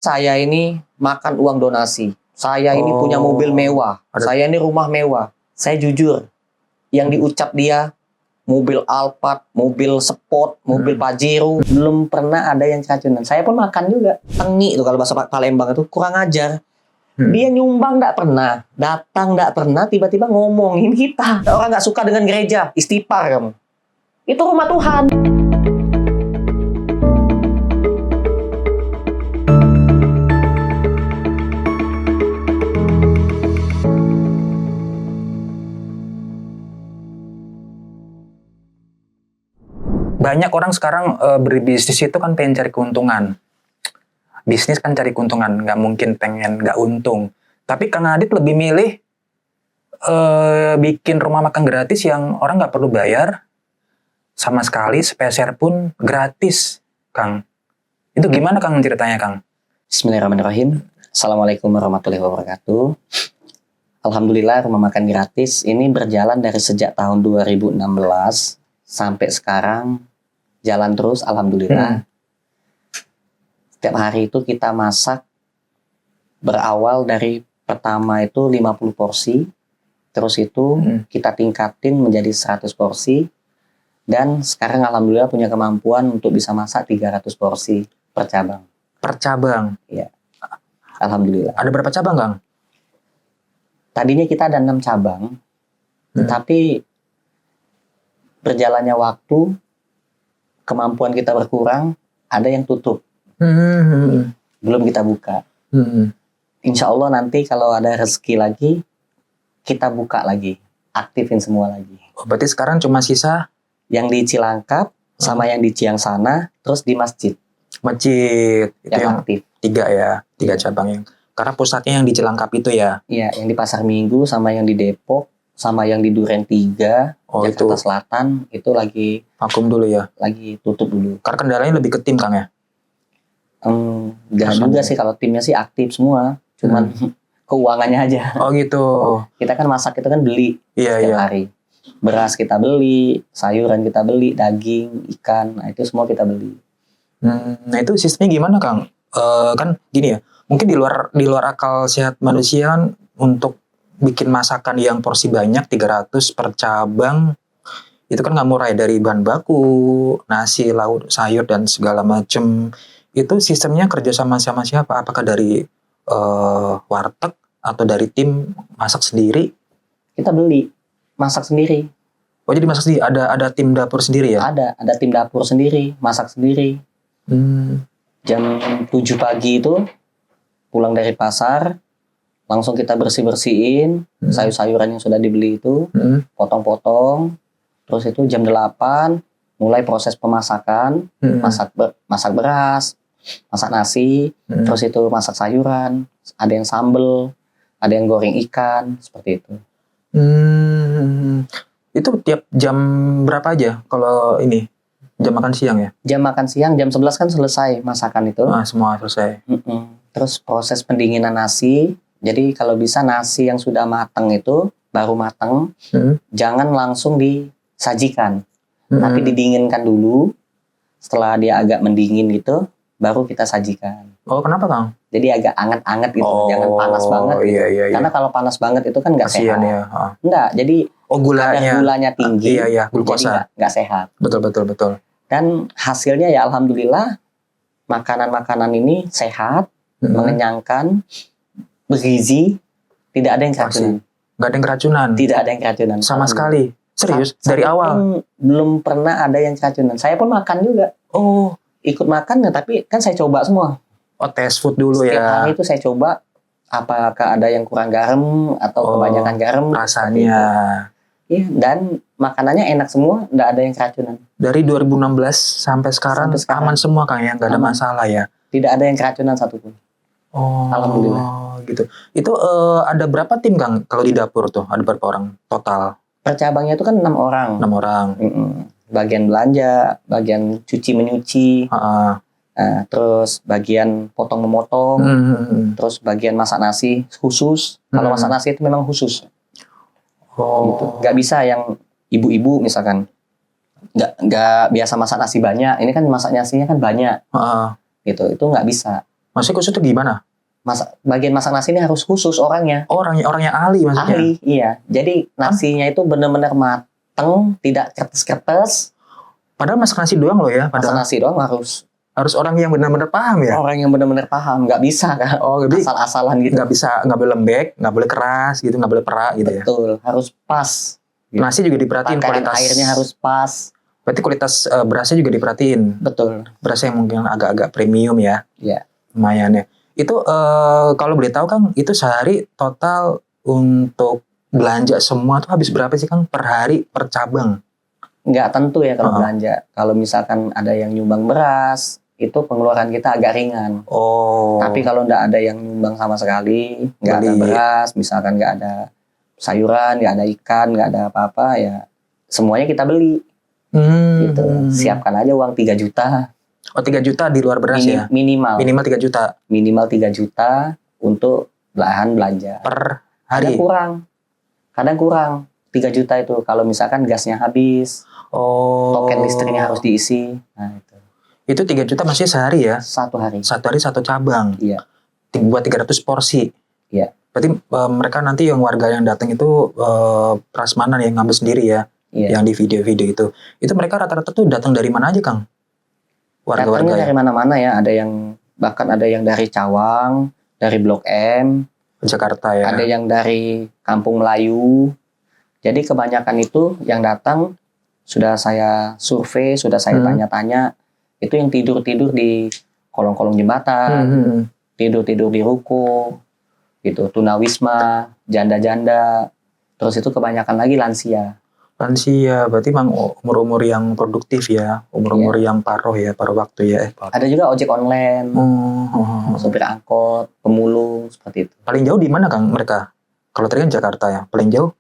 Saya ini makan uang donasi. Saya ini punya mobil mewah. Saya ini rumah mewah. Saya jujur, yang diucap dia mobil Alphard, mobil Sport, mobil Pajero, belum pernah ada yang keracunan. Saya pun makan juga. Tengi itu kalau bahasa Palembang itu kurang ajar. Dia nyumbang nggak pernah, datang nggak pernah, tiba-tiba ngomongin kita. Orang nggak suka dengan gereja, istighfar kamu. Itu rumah Tuhan. Banyak orang sekarang berbisnis itu kan pengen cari keuntungan. Bisnis kan cari keuntungan, nggak mungkin pengen nggak untung. Tapi Kang Adit lebih milih bikin rumah makan gratis yang orang nggak perlu bayar sama sekali, sepeser pun gratis, Kang. Itu gimana Kang ceritanya, Kang? Bismillahirrahmanirrahim. Assalamualaikum warahmatullahi wabarakatuh. Alhamdulillah rumah makan gratis ini berjalan dari sejak tahun 2016 sampai sekarang jalan terus, alhamdulillah. Setiap hari itu kita masak, berawal dari pertama itu 50 porsi, terus itu kita tingkatin menjadi 100 porsi, dan sekarang alhamdulillah punya kemampuan untuk bisa masak 300 porsi per cabang. Per cabang? Iya, alhamdulillah. Ada berapa cabang, Kang? Tadinya kita ada 6 cabang, tapi berjalannya waktu, kemampuan kita berkurang, ada yang tutup. Belum kita buka. Insya Allah nanti kalau ada rezeki lagi, kita buka lagi, aktifin semua lagi. Oh, berarti sekarang cuma sisa yang di Cilangkap sama yang di Ciang sana, terus di masjid. Masjid itu yang aktif. 3 ya, 3 cabang yang. Karena pusatnya yang di Cilangkap itu ya. Iya, yang di Pasar Minggu sama yang di Depok sama yang di Duren 3, Jakarta Selatan itu lagi vakum dulu ya. Lagi tutup dulu. Karena kendalanya lebih ke tim, Kang ya. Enggak juga sih, kalau timnya sih aktif semua, cuman keuangannya aja. Oh gitu. Kita kan masak itu kan beli setiap hari. Beras kita beli, sayuran kita beli, daging, ikan, nah itu semua kita beli. Nah itu sistemnya gimana, Kang? Kan gini ya, mungkin di luar akal sehat manusia kan untuk bikin masakan yang porsi banyak 300 per cabang itu kan nggak murah ya, dari bahan baku, nasi, lauk, sayur dan segala macem. Itu sistemnya kerja sama siapa? Apakah dari warteg atau dari tim masak sendiri? Kita beli, masak sendiri. Oh jadi masak sendiri, ada tim dapur sendiri ya? Ada tim dapur sendiri, masak sendiri. Jam 7 pagi itu pulang dari pasar, langsung kita bersih-bersihin sayur-sayuran yang sudah dibeli itu, potong-potong, terus itu jam 8 mulai proses pemasakan, masak beras, masak nasi, terus itu masak sayuran, ada yang sambel, ada yang goreng ikan, seperti itu. Itu tiap jam berapa aja kalau ini? Jam makan siang ya? Jam makan siang, jam 11 kan selesai masakan itu. Semua selesai. Terus proses pendinginan nasi, jadi kalau bisa nasi yang sudah matang itu, baru matang, jangan langsung disajikan. Tapi didinginkan dulu, setelah dia agak mendingin gitu, baru kita sajikan. Oh, kenapa, Kang? Jadi agak anget-anget gitu, jangan panas banget gitu. Iya. Karena kalau panas banget itu kan nggak sehat. Ya. Enggak, jadi gulanya tinggi, glukosa. Jadi nggak sehat. Betul. Dan hasilnya ya alhamdulillah, makanan-makanan ini sehat, mengenyangkan, bergizi, tidak ada yang keracunan. Nggak ada yang keracunan? Tidak ada yang keracunan. Sama sekali? Serius? Dari awal? Belum pernah ada yang keracunan. Saya pun makan juga. Oh. Ikut makan, tapi kan saya coba semua. Oh, test food dulu ya? Setiap hari itu saya coba, apakah ada yang kurang garam atau kebanyakan garam. Rasanya. Iya, dan makanannya enak semua, nggak ada yang keracunan. Dari 2016 sampai sekarang aman semua, Kang ya? Nggak ada masalah ya? Tidak ada yang keracunan satupun. Oh, alhamdulillah. Gitu. Itu ada berapa tim, Kang, kalau di dapur tuh? Ada berapa orang total? Per cabangnya itu kan 6 orang. 6 orang. Bagian belanja, bagian cuci menyuci, terus bagian potong memotong, terus bagian masak nasi khusus. Kalau masak nasi itu memang khusus. Gitu. Nggak bisa yang ibu-ibu misalkan nggak biasa masak nasi banyak. Ini kan masak nasinya kan banyak. Gitu, itu nggak bisa. Maksudnya khusus itu gimana? Bagian masak nasi ini harus khusus orangnya. Orang yang ahli maksudnya. Ahli, iya. Jadi nasinya itu benar-benar mateng, tidak kertes-kertes. Padahal masak nasi doang loh ya. Masak Padahal nasi doang harus orang yang benar-benar paham ya. orang yang benar-benar paham. Nggak bisa kan? Oh, jadi Asal-asalan gitu. nggak bisa, nggak boleh lembek, nggak boleh keras gitu, nggak boleh perak gitu ya. Betul, harus pas. Gitu. Nasi juga diperhatiin Takaran kualitas airnya harus pas. Berarti kualitas berasnya juga diperhatiin. Betul. Berasnya yang mungkin agak-agak premium ya. Iya. Lumayan ya. Itu kalau boleh tahu Kang, itu sehari total untuk belanja semua tuh habis berapa sih Kang per hari per cabang? Nggak tentu ya kalau belanja. Kalau misalkan ada yang nyumbang beras, itu pengeluaran kita agak ringan. Oh. Tapi kalau nggak ada yang nyumbang sama sekali, nggak ada Beli. beras, misalkan nggak ada sayuran, nggak ada ikan, nggak ada apa-apa, ya semuanya kita beli. Gitu. Siapkan aja uang 3 juta. Oh 3 juta di luar beras ya? Minimal. Minimal 3 juta. Minimal 3 juta untuk bahan belanja. Per hari? Kadang kurang. 3 juta itu kalau misalkan gasnya habis. Oh. Token listriknya harus diisi. Nah itu. Itu 3 juta masih sehari ya? Satu hari. Satu hari satu cabang? Iya. Buat 300 porsi? Iya. Berarti mereka nanti yang warga yang datang itu prasmanan yang ngambil sendiri ya? Iya. Yang di video-video itu. Itu mereka rata-rata tuh datang dari mana aja Kang? Warga-warga Datangnya ya? dari mana-mana ya. Bahkan ada yang dari Cawang, dari Blok M. Jakarta ya? Ada yang dari Kampung Melayu. Jadi kebanyakan itu yang datang sudah saya survei, sudah saya tanya-tanya. Itu yang tidur-tidur di kolong-kolong jembatan, tidur-tidur di ruko, gitu, tunawisma, janda-janda. Terus itu kebanyakan lagi lansia. Lansia, berarti memang umur-umur yang produktif ya, umur-umur yang paruh ya, paruh waktu ya. Ada juga ojek online, sopir angkot, pemulung, seperti itu. Paling jauh di mana Kang mereka? Kalau tadi kan Jakarta ya, paling jauh?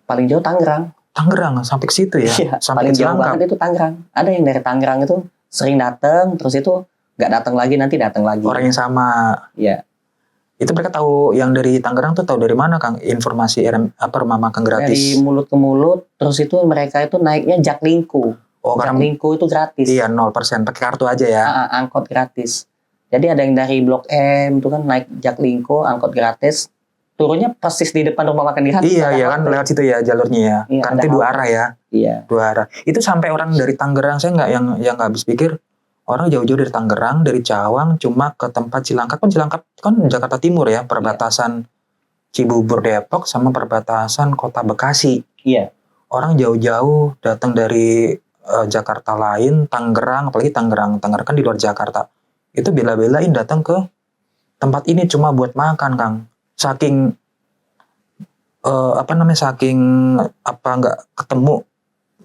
Paling jauh Tangerang. Tangerang, sampai ke situ ya? Iya, Sampai paling ke jauh Cilangkap. banget itu Tangerang. Ada yang dari Tangerang itu sering datang, terus itu nggak datang lagi, nanti datang lagi. Orang yang sama. Iya. Itu mereka tahu yang dari Tangerang tuh tahu dari mana Kang informasi rumah makan gratis? Dari mulut ke mulut, terus itu mereka itu naiknya Jaklingko. Oh, karena Jaklingko itu gratis. iya 0%, pakai kartu aja ya. Angkot gratis. Jadi ada yang dari Blok M itu kan naik Jaklingko, angkot gratis. Turunnya persis di depan rumah makan gratis. Iya kan lewat situ ya jalurnya ya. Iya, Kan itu 2 arah ya. Iya. 2 arah. Itu sampai orang dari Tangerang, saya nggak yang nggak habis pikir. Orang jauh-jauh dari Tangerang, dari Cawang, cuma ke tempat Cilangkap. Cilangkap kan Jakarta Timur ya, perbatasan Cibubur Depok sama perbatasan Kota Bekasi. Iya. Orang jauh-jauh datang dari Jakarta lain, Tangerang, apalagi Tangerang kan di luar Jakarta. Itu bela-belain datang ke tempat ini cuma buat makan, Kang. Saking saking nggak ketemu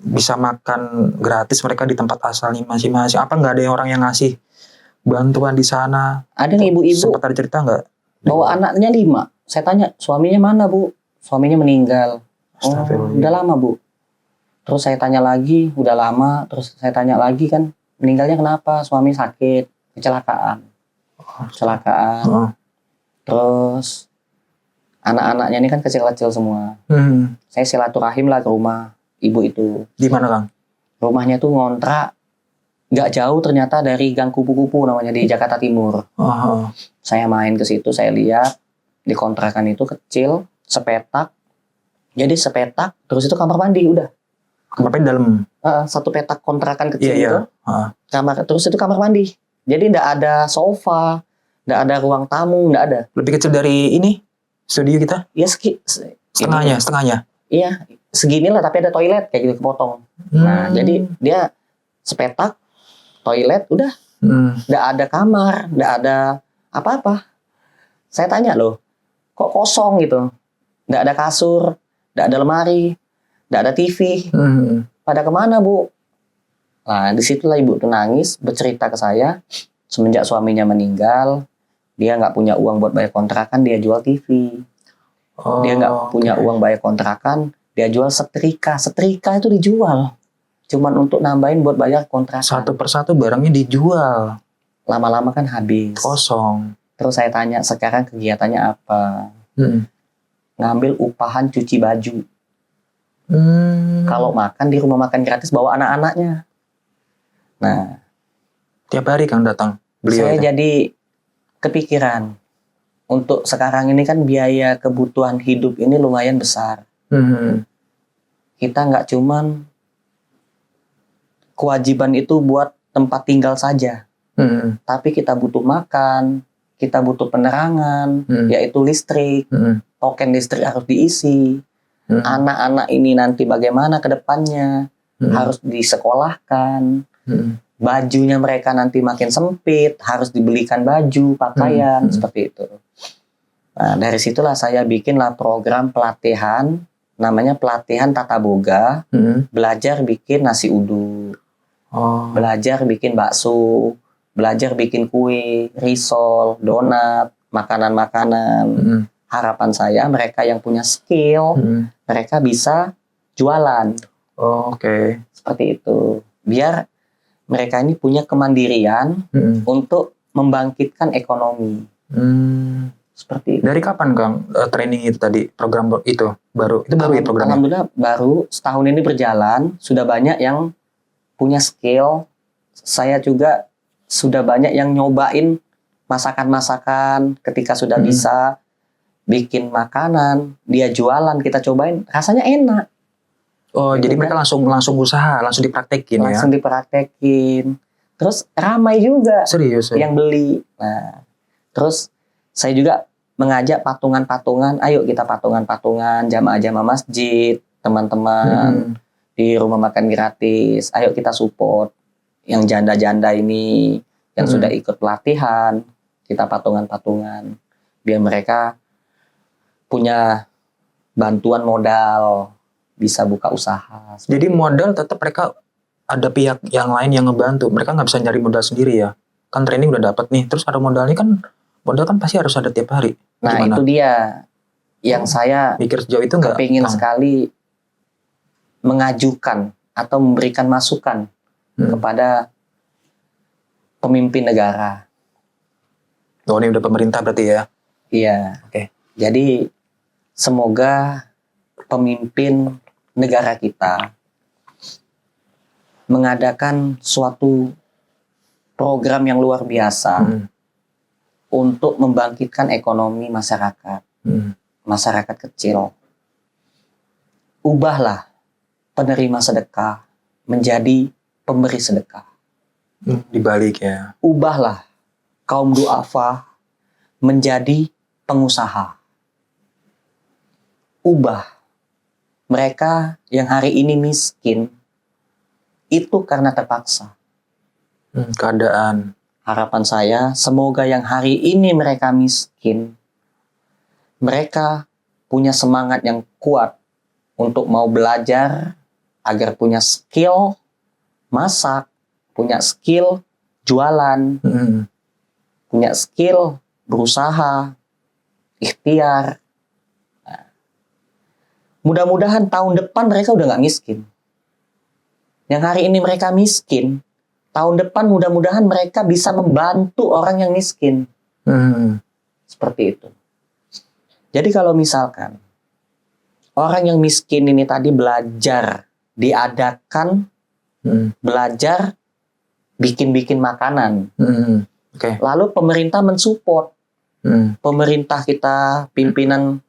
bisa makan gratis mereka di tempat asalnya masing-masing. Apa nggak ada orang yang ngasih bantuan di sana? Ada nih ibu-ibu. Sempat ada cerita nggak? Bawa anaknya 5. Saya tanya, suaminya mana Bu? Suaminya meninggal. Oh, udah lama Bu. Terus saya tanya lagi, udah lama. Terus saya tanya lagi kan, meninggalnya kenapa? Suami sakit, kecelakaan. Terus anak-anaknya ini kan kecil-kecil semua. Saya silaturahim lah ke rumah ibu itu. Di mana Kang? Rumahnya tuh ngontrak nggak jauh ternyata dari Gang Kupu-Kupu namanya di Jakarta Timur. Saya main ke situ, saya lihat di kontrakan itu kecil, sepetak. Jadi sepetak, terus itu kamar mandi udah. Kamar mandi dalam. Satu petak kontrakan kecil itu. Terus itu kamar mandi. Jadi nggak ada sofa, nggak ada ruang tamu, nggak ada. Lebih kecil dari ini studio kita? Iya setengahnya. Iya, seginilah tapi ada toilet kayak gitu kepotong. Nah, jadi dia sepetak, toilet, udah. Nggak ada kamar, nggak ada apa-apa. Saya tanya loh, kok kosong gitu? Nggak ada kasur, nggak ada lemari, nggak ada TV. Pada kemana Bu? Nah, disitulah ibu tuh nangis, bercerita ke saya. Semenjak suaminya meninggal, dia nggak punya uang buat bayar kontrakan, dia jual TV. Dia nggak punya uang bayar kontrakan, dia jual setrika. Setrika itu dijual. Cuman untuk nambahin buat bayar kontrakan. Satu persatu barangnya dijual. Lama-lama kan habis. Kosong. Terus saya tanya, sekarang kegiatannya apa? Ngambil upahan cuci baju. Kalau makan di rumah makan gratis bawa anak-anaknya. Nah, tiap hari Kang datang beliau. Saya jadi kepikiran untuk sekarang ini kan biaya kebutuhan hidup ini lumayan besar. Kita nggak cuman kewajiban itu buat tempat tinggal saja, tapi kita butuh makan, kita butuh penerangan, yaitu listrik, token listrik harus diisi. Anak-anak ini nanti bagaimana ke depannya, harus disekolahkan, bajunya mereka nanti makin sempit, harus dibelikan baju, pakaian, seperti itu. Nah, dari situlah saya bikinlah program pelatihan, namanya pelatihan tata boga, belajar bikin nasi uduk, belajar bikin bakso, belajar bikin kue, risol, donat, makanan-makanan. Harapan saya mereka yang punya skill, mereka bisa jualan. Seperti itu. Biar mereka ini punya kemandirian untuk membangkitkan ekonomi. Seperti itu. Dari kapan Kang training itu tadi, program itu baru ya programnya? Alhamdulillah baru setahun ini berjalan, sudah banyak yang punya skill. Saya juga sudah banyak yang nyobain masakan-masakan, ketika sudah bisa bikin makanan, dia jualan, kita cobain, rasanya enak. Jadi mereka langsung usaha, langsung dipraktekin ya? Langsung dipraktekin. Terus ramai juga Serius ya? yang beli. Nah, terus saya juga mengajak patungan-patungan, ayo kita patungan-patungan, jamaah-jamaah masjid, teman-teman di rumah makan gratis, ayo kita support yang janda-janda ini, yang sudah ikut pelatihan, kita patungan-patungan, biar mereka punya bantuan modal, bisa buka usaha. Jadi modal tetap mereka ada pihak yang lain yang ngebantu, mereka nggak bisa nyari modal sendiri ya? Kan training udah dapat nih, terus ada modalnya kan, modal kan pasti harus ada tiap hari. Nah, gimana? itu dia yang saya Mikir sejauh itu nggak? kepingin sekali mengajukan atau memberikan masukan kepada pemimpin negara. Ini udah pemerintah berarti ya? Iya. Oke. Jadi semoga pemimpin negara kita mengadakan suatu program yang luar biasa untuk membangkitkan ekonomi masyarakat, masyarakat kecil. Ubahlah penerima sedekah menjadi pemberi sedekah. Dibalik ya. Ubahlah kaum duafa menjadi pengusaha. Ubah mereka yang hari ini miskin itu karena terpaksa. Keadaan. Harapan saya semoga yang hari ini mereka miskin, mereka punya semangat yang kuat untuk mau belajar agar punya skill masak, punya skill jualan, punya skill berusaha, ikhtiar. Nah, mudah-mudahan tahun depan mereka udah nggak miskin. Yang hari ini mereka miskin, tahun depan mudah-mudahan mereka bisa membantu orang yang miskin. Seperti itu. Jadi kalau misalkan orang yang miskin ini tadi belajar, diadakan, belajar bikin-bikin makanan. Lalu pemerintah mensupport. Pemerintah kita, pimpinan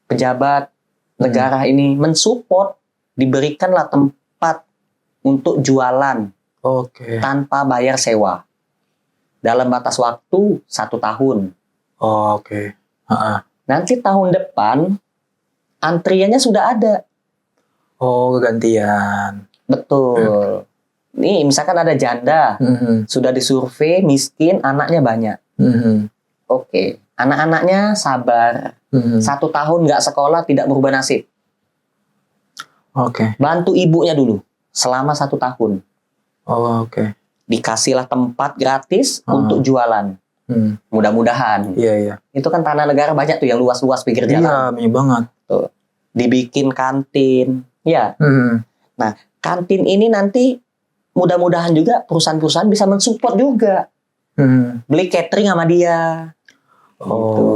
pejabat negara ini mensupport, diberikanlah tempat untuk jualan. Tanpa bayar sewa. Dalam batas waktu 1 tahun. Nanti tahun depan antriannya sudah ada. Gantian. Betul. Nih misalkan ada janda, sudah disurvei, miskin, anaknya banyak. Oke. Anak-anaknya sabar. 1 tahun nggak sekolah, tidak merubah nasib. Bantu ibunya dulu selama 1 tahun. Dikasihlah tempat gratis untuk jualan. Mudah-mudahan. Itu kan tanah negara banyak tuh yang luas-luas pinggir jalan. Iya, banyak banget. Tuh. Dibikin kantin. Ya. Nah, kantin ini nanti mudah-mudahan juga perusahaan-perusahaan bisa mensupport juga. Beli catering sama dia.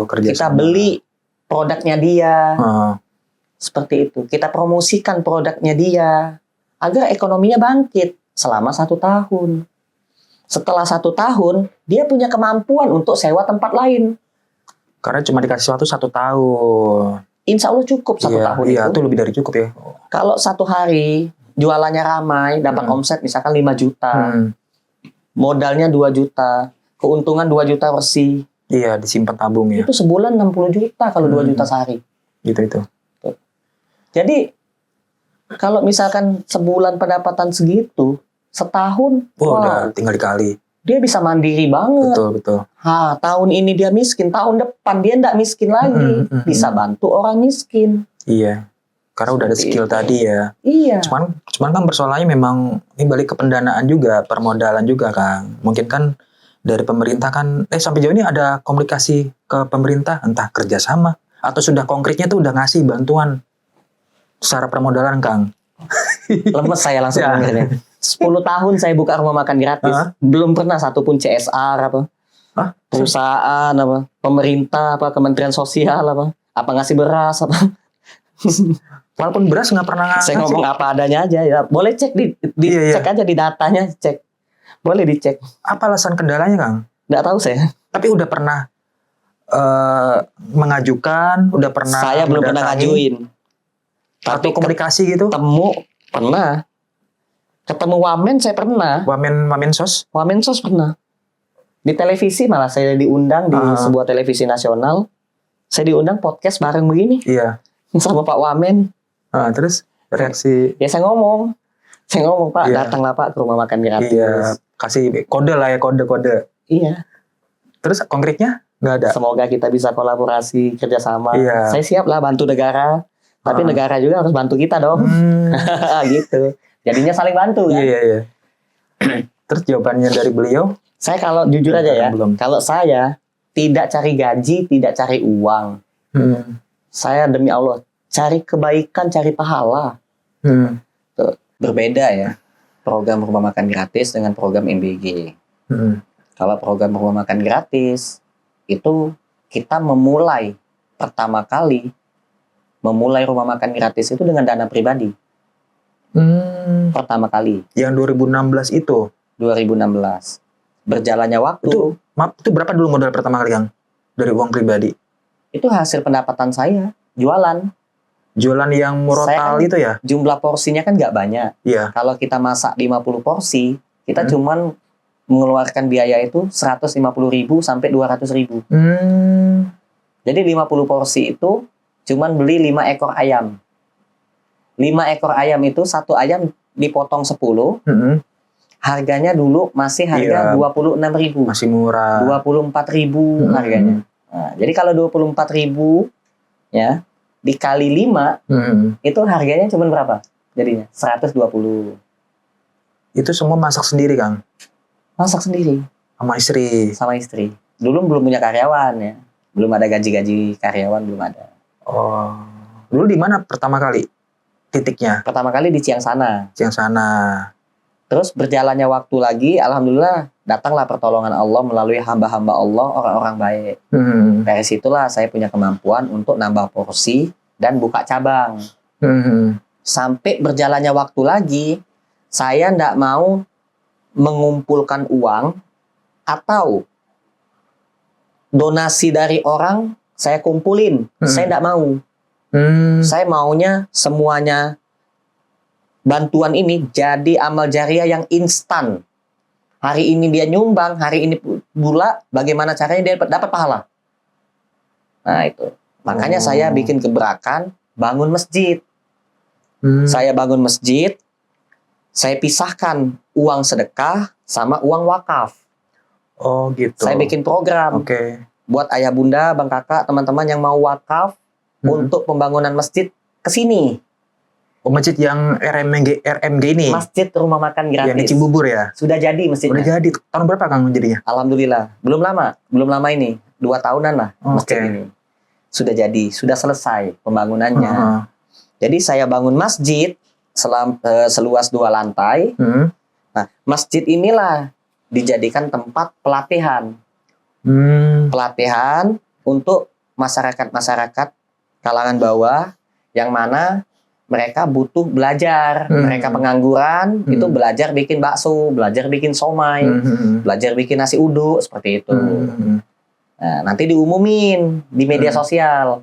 Kita beli produknya dia. Seperti itu. Kita promosikan produknya dia agar ekonominya bangkit selama 1 tahun. Setelah 1 tahun, dia punya kemampuan untuk sewa tempat lain. Karena cuma dikasih waktu 1 tahun. Insya Allah cukup 1 tahun iya, itu. itu lebih dari cukup ya. Kalau 1 hari jualannya ramai, dapat omset misalkan 5 juta, modalnya 2 juta, keuntungan 2 juta bersih. Iya, disimpan tabung ya. Itu sebulan 60 juta kalau 2 juta sehari. Gitu. Jadi kalau misalkan sebulan pendapatan segitu, setahun, Udah tinggal dikali. dia bisa mandiri banget. Betul. Tahun ini dia miskin, tahun depan dia nggak miskin lagi. Bisa bantu orang miskin. Iya. Karena udah ada skill tadi ya. Iya. Cuman kan persoalannya memang ini balik ke pendanaan juga, permodalan juga Kang. Mungkin kan dari pemerintah kan, sampai jauh ini ada komunikasi ke pemerintah, entah kerjasama atau sudah konkretnya tuh udah ngasih bantuan secara permodalan Kang. Lemes saya langsung dengernya. 10 tahun saya buka rumah makan gratis, belum pernah satupun CSR apa, perusahaan apa, pemerintah apa, Kementerian Sosial apa ngasih beras apa. Walaupun beras nggak pernah ngasih. Saya ngomong apa adanya aja ya. Boleh cek cek aja di datanya, cek. Boleh dicek. Apa alasan kendalanya Kang? Nggak tahu saya. Tapi udah pernah mengajukan, udah pernah. Saya belum pernah ngajuin. Tapi komunikasi gitu? Pernah. Ketemu Wamen saya pernah. Wamensos? Wamensos pernah. Di televisi malah saya diundang di sebuah televisi nasional. Saya diundang podcast bareng begini. Iya. Sama Pak Wamen. Terus reaksi? Ya saya ngomong Pak, datanglah Pak ke rumah makan gratis. Iya. Kasih kode lah ya, kode. Iya. Terus konkretnya nggak ada? Semoga kita bisa kolaborasi, kerjasama. Iya. Saya siap lah bantu negara. Tapi negara juga harus bantu kita dong. Gitu. Jadinya saling bantu kan. Iya. Terus jawabannya dari beliau? Saya kalau jujur aja ya. Kalau saya tidak cari gaji, tidak cari uang. Saya demi Allah cari kebaikan, cari pahala. Tuh, berbeda ya program rumah makan gratis dengan program MBG. Kalau program rumah makan gratis itu kita pertama kali memulai rumah makan gratis itu dengan dana pribadi. Pertama kali. Yang 2016 itu? 2016. Berjalannya waktu. Itu berapa dulu modal pertama kali Kang? Dari uang pribadi? Itu hasil pendapatan saya. Jualan yang murotal itu ya? Jumlah porsinya kan nggak banyak. Iya. Kalau kita masak 50 porsi, kita cuman mengeluarkan biaya itu 150.000 sampai 200.000. Jadi 50 porsi itu cuman beli 5 ekor ayam. 5 ekor ayam itu satu ayam dipotong 10. Harganya dulu masih harga 26.000. Masih murah. 24.000 harganya. Nah, jadi kalau 24.000 ya dikali 5 itu harganya cuma berapa? Jadinya 120. Itu semua masak sendiri Kang? Masak sendiri. Sama istri. Dulu belum punya karyawan ya. Belum ada gaji karyawan, belum ada. Dulu di mana pertama kali titiknya? Pertama kali di Ciangsana. Terus berjalannya waktu lagi, alhamdulillah datanglah pertolongan Allah melalui hamba-hamba Allah, orang-orang baik. Dari situlah saya punya kemampuan untuk nambah porsi dan buka cabang. Sampai berjalannya waktu lagi, saya tidak mau mengumpulkan uang atau donasi dari orang saya kumpulin. Saya tidak mau. Saya maunya semuanya bantuan ini jadi amal jariah yang instan. Hari ini dia nyumbang, hari ini pula bagaimana caranya dia dapat pahala. Nah itu. Makanya saya bikin gebrakan bangun masjid. Saya bangun masjid, saya pisahkan uang sedekah sama uang wakaf. Gitu. Saya bikin program. Buat ayah bunda, bang kakak, teman-teman yang mau wakaf untuk pembangunan masjid ke sini. Masjid yang RMG ini? Masjid rumah makan gratis. Yang di Cibubur ya? Sudah jadi masjidnya. Udah jadi. Tahun berapa Kang jadinya? Alhamdulillah. Belum lama ini. 2 tahunan lah masjid ini. Sudah jadi, sudah selesai pembangunannya. Jadi saya bangun masjid seluas 2 lantai. Nah, masjid inilah dijadikan tempat pelatihan. Pelatihan untuk masyarakat kalangan bawah yang mana mereka butuh belajar. Mereka pengangguran, itu belajar bikin bakso, belajar bikin somai, belajar bikin nasi uduk, seperti itu. Nah, nanti diumumin di media sosial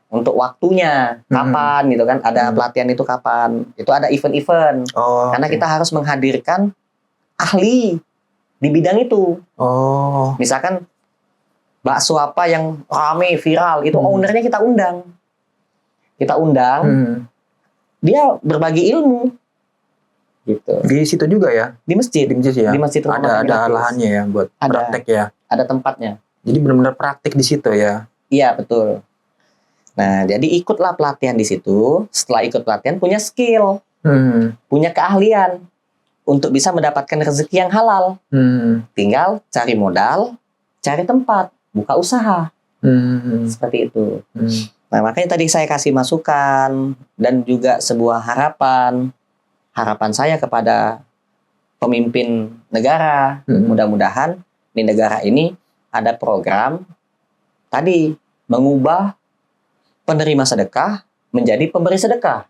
untuk waktunya, kapan gitu kan, ada pelatihan itu kapan. Itu ada event-event. Karena kita harus menghadirkan ahli di bidang itu. Misalkan bakso apa yang rame, viral, itu ownernya kita undang. Dia berbagi ilmu gitu. Di situ juga ya? Di masjid ya. Di masjid ada lahannya ya buat praktek ya. Ada tempatnya. Jadi benar-benar praktik di situ ya. Iya, betul. Nah, jadi ikutlah pelatihan di situ. Setelah ikut pelatihan punya skill. Punya keahlian untuk bisa mendapatkan rezeki yang halal. Tinggal cari modal, cari tempat, buka usaha. Seperti itu. Nah, makanya tadi saya kasih masukan dan juga sebuah harapan saya kepada pemimpin negara. Mudah-mudahan di negara ini ada program tadi mengubah penerima sedekah menjadi pemberi sedekah,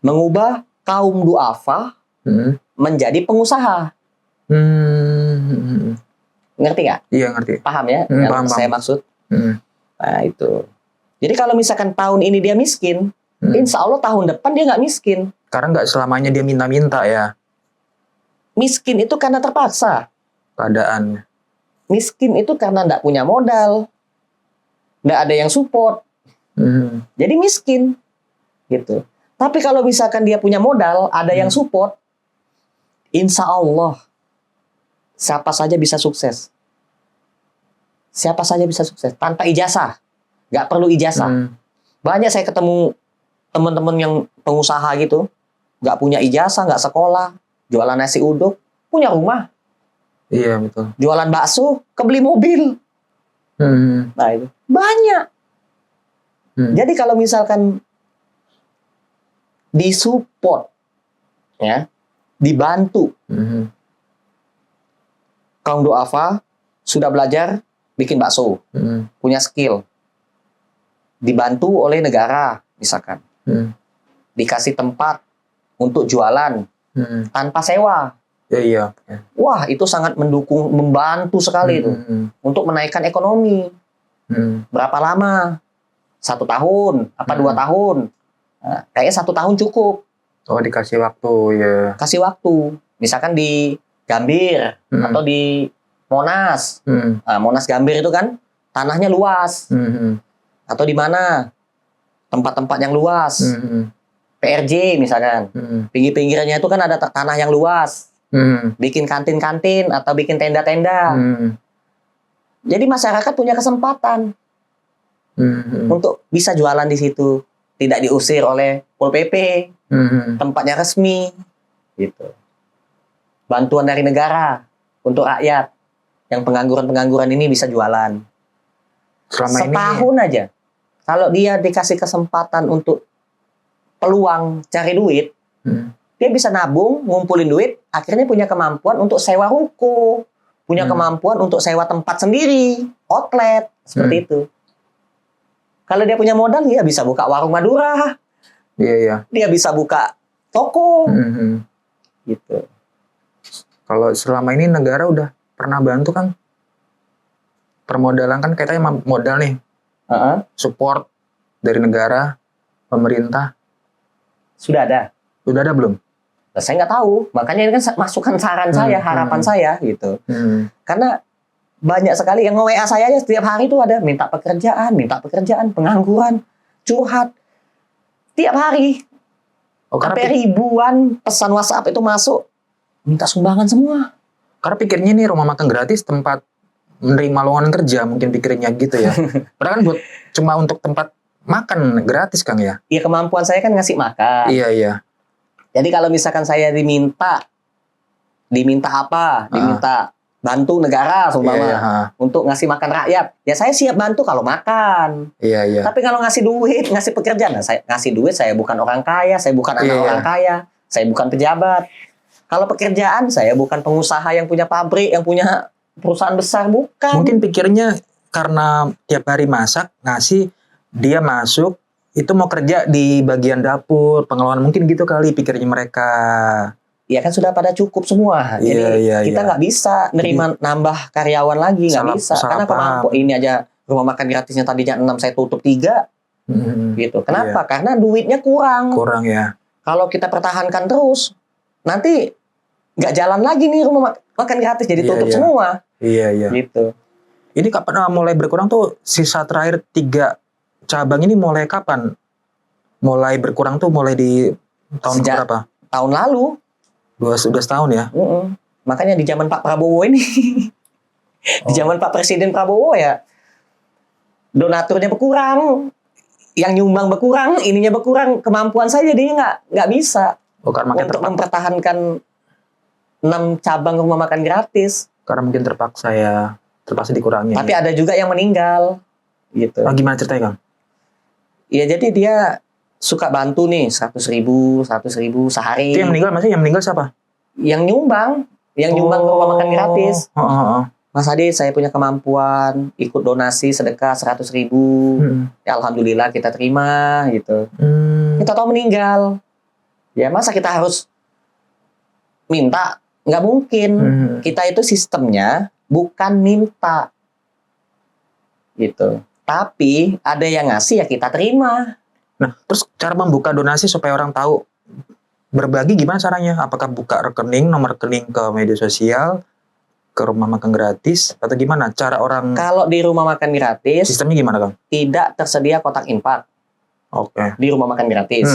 mengubah kaum duafa menjadi pengusaha. Ngerti nggak? Iya, ngerti. Paham ya? Yang saya maksud. Nah, itu. Jadi kalau misalkan tahun ini dia miskin, insya Allah tahun depan dia nggak miskin. Karena nggak selamanya dia minta-minta ya. Miskin itu karena terpaksa. Keadaan. Miskin itu karena nggak punya modal, nggak ada yang support. Jadi miskin, gitu. Tapi kalau misalkan dia punya modal, ada yang support, insya Allah siapa saja bisa sukses. Siapa saja bisa sukses tanpa ijazah. Nggak perlu ijazah. Banyak saya ketemu teman-teman yang pengusaha gitu, nggak punya ijazah, nggak sekolah, jualan nasi uduk, punya rumah. Iya, betul. Jualan bakso, kebeli mobil. Nah, itu banyak. Jadi kalau misalkan disupport, ya, dibantu, kaum duafa sudah belajar bikin bakso, punya skill, dibantu oleh negara, misalkan, dikasih tempat untuk jualan tanpa sewa. Iya. Wah, itu sangat mendukung, membantu sekali itu untuk menaikkan ekonomi. Berapa lama? 1 tahun, apa 2 tahun? Nah, kayaknya 1 tahun cukup. Oh, dikasih waktu ya. Kasih waktu, misalkan di Gambir atau di Monas. Nah, Monas Gambir itu kan tanahnya luas. Atau di mana tempat-tempat yang luas. PRJ misalkan, pinggir-pinggirnya itu kan ada tanah yang luas. Bikin kantin-kantin atau bikin tenda-tenda. Jadi masyarakat punya kesempatan untuk bisa jualan di situ, tidak diusir oleh Pol PP, tempatnya resmi, gitu. Bantuan dari negara untuk rakyat yang pengangguran-pengangguran ini bisa jualan. Setahun aja, kalau dia dikasih kesempatan untuk peluang cari duit, dia bisa nabung, ngumpulin duit, akhirnya punya kemampuan untuk sewa ruko, punya kemampuan untuk sewa tempat sendiri, outlet, seperti itu. Kalau dia punya modal, dia bisa buka warung Madura. Iya. Dia bisa buka toko. Gitu. Kalau selama ini negara udah pernah bantu kan? Permodalan kan katanya modal nih. Support dari negara, pemerintah. Sudah ada. Sudah ada belum? Nah, saya nggak tahu. Makanya ini kan masukan saran saya, harapan saya gitu. Karena banyak sekali yang nge-WA saya aja setiap hari itu ada minta pekerjaan, pengangguran, curhat. Tiap hari. Sampai ribuan pesan WhatsApp itu masuk. Minta sumbangan semua. Karena pikirnya nih rumah makan gratis tempat menerima lowongan kerja, mungkin pikirnya gitu ya. Padahal kan buat cuma untuk tempat makan gratis, Kang ya. Iya, kemampuan saya kan ngasih makan. Iya. Jadi kalau misalkan saya diminta apa? Diminta bantu negara seumpama untuk ngasih makan rakyat, ya saya siap bantu kalau makan. Iya. Tapi kalau ngasih duit, ngasih pekerjaan, nah saya ngasih duit, saya bukan orang kaya, saya bukan anak orang kaya, saya bukan pejabat. Kalau pekerjaan, saya bukan pengusaha yang punya pabrik, yang punya perusahaan besar, bukan. Mungkin pikirnya karena tiap hari masak, ngasih, dia masuk, itu mau kerja di bagian dapur, pengelolaan mungkin gitu kali pikirnya mereka. Ya kan sudah pada cukup semua. Jadi Iya, kita iya. nggak bisa nerima nambah karyawan lagi, nggak Salah- bisa. salah Karena kemampu paham. ini aja rumah makan gratisnya tadinya 6 saya tutup 3 gitu. Kenapa? Karena duitnya kurang. Kurang ya. Kalau kita pertahankan terus, nanti nggak jalan lagi nih rumah makan gratis, jadi Iya, tutup iya. semua Iya, iya. gitu. Ini kapan mulai berkurang tuh, sisa terakhir 3 cabang ini mulai kapan? Mulai berkurang tuh mulai di tahun Sejak- berapa? Tahun lalu, Udah setahun ya? makanya di zaman Pak Prabowo ini, di zaman Pak Presiden Prabowo ya, donaturnya berkurang, yang nyumbang berkurang, ininya berkurang, kemampuan saya jadinya nggak bisa Oh, karena mungkin untuk terpaksa, mempertahankan 6 cabang rumah makan gratis. terpaksa dikurangi. Tapi ada juga yang meninggal gitu. Oh, gimana ceritanya, Kang? Ya jadi dia suka bantu nih 100.000 sehari. Itu yang meninggal siapa? Yang nyumbang ke rumah makan gratis. Oh. Mas Ade, saya punya kemampuan ikut donasi sedekah 100.000. Ya alhamdulillah kita terima gitu. Kita tahu meninggal. Ya masa kita harus minta? Nggak mungkin. Kita itu sistemnya bukan minta gitu. Tapi ada yang ngasih ya kita terima. Nah, terus cara membuka donasi supaya orang tahu berbagi gimana caranya? Apakah buka rekening, nomor rekening ke media sosial, ke rumah makan gratis, atau gimana? Cara orang Kalau di rumah makan gratis sistemnya gimana, Kang? tidak tersedia kotak infak Oke. di rumah makan gratis.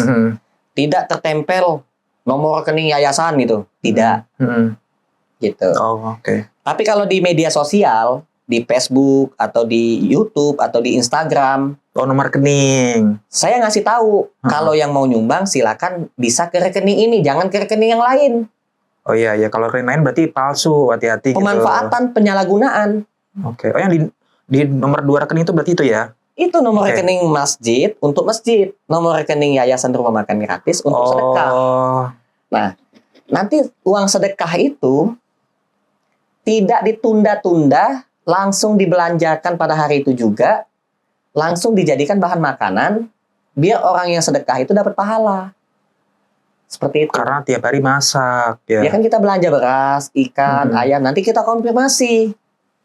Tidak tertempel nomor rekening yayasan gitu. Tidak gitu. Oh, oke. Tapi kalau di media sosial, di Facebook atau di YouTube atau di Instagram, Oh, nomor rekening. saya ngasih tahu kalau yang mau nyumbang silakan bisa ke rekening ini, jangan ke rekening yang lain. Oh iya, kalau rekening lain berarti palsu, hati-hati gitu. Pemanfaatan penyalahgunaan. Oke. Oh, yang di nomor 2 rekening itu berarti itu ya? Itu nomor Oke. rekening masjid untuk masjid, nomor rekening yayasan rumah makan gratis untuk sedekah. Nah, nanti uang sedekah itu tidak ditunda-tunda, langsung dibelanjakan pada hari itu juga, langsung dijadikan bahan makanan, biar orang yang sedekah itu dapat pahala. Seperti itu. Karena tiap hari masak ya. Ya kan kita belanja beras, ikan, ayam, nanti kita konfirmasi.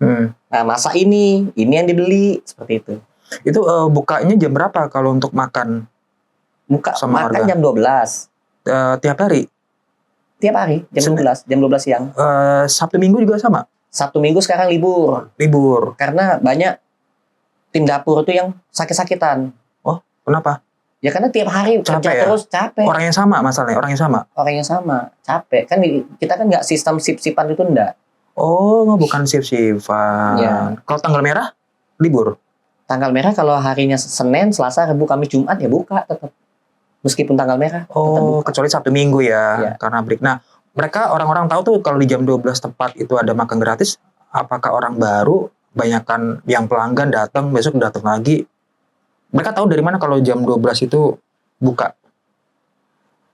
Nah, masa ini yang dibeli, seperti itu. Itu bukanya jam berapa kalau untuk makan? Sama Makan harga? jam 12. Tiap hari? Tiap hari, jam 12 siang. Sabtu Minggu juga sama? Sabtu Minggu sekarang libur. Libur. Karena banyak tim dapur itu yang sakit-sakitan. Oh, kenapa? Ya karena tiap hari Capek kerja ya? terus, capek. Orang yang sama masalahnya, orang yang sama. Orang yang sama, capek. Kan kita kan nggak sistem sip-sipan itu enggak. Oh, bukan shift-shiftan. Ya. Kalau tanggal merah, libur. Tanggal merah kalau harinya Senin, Selasa, Rabu, Kamis, Jumat ya buka tetap. Meskipun tanggal merah. tetap Oh, buka. kecuali Sabtu Minggu ya, Iya. karena break. Nah, mereka orang-orang tahu tuh kalau di jam 12 tepat itu ada makan gratis, apakah orang baru, banyakan yang pelanggan datang, besok datang lagi. Mereka tahu dari mana kalau jam 12 itu buka?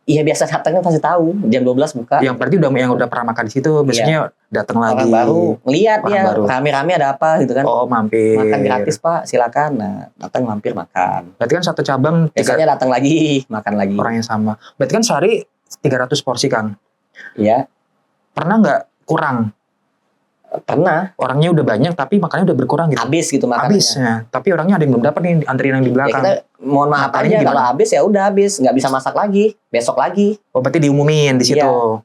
Iya biasa datangnya pasti tahu jam 12 buka. Yang berarti yang udah pernah makan di situ, biasanya datang lagi. Orang baru ngeliat Orang ya baru. rame-rame ada apa gitu kan. Oh, mampir. Makan gratis Pak, silakan. Nah, datang mampir makan. Berarti kan satu cabang 3 Biasanya datang lagi, makan lagi. orang yang sama. Berarti kan sehari 300 porsi, Kang. Iya, Pernah nggak kurang? pernah Orangnya udah banyak tapi makannya udah berkurang gitu. habis gitu makanannya. Habisnya. Tapi orangnya ada yang belum dapat nih antrian yang di Ya belakang. kita mohon maaf Makannya aja gimana? kalau habis ya udah habis, nggak bisa masak lagi, besok lagi. Oh, berarti diumumin di situ. Iya.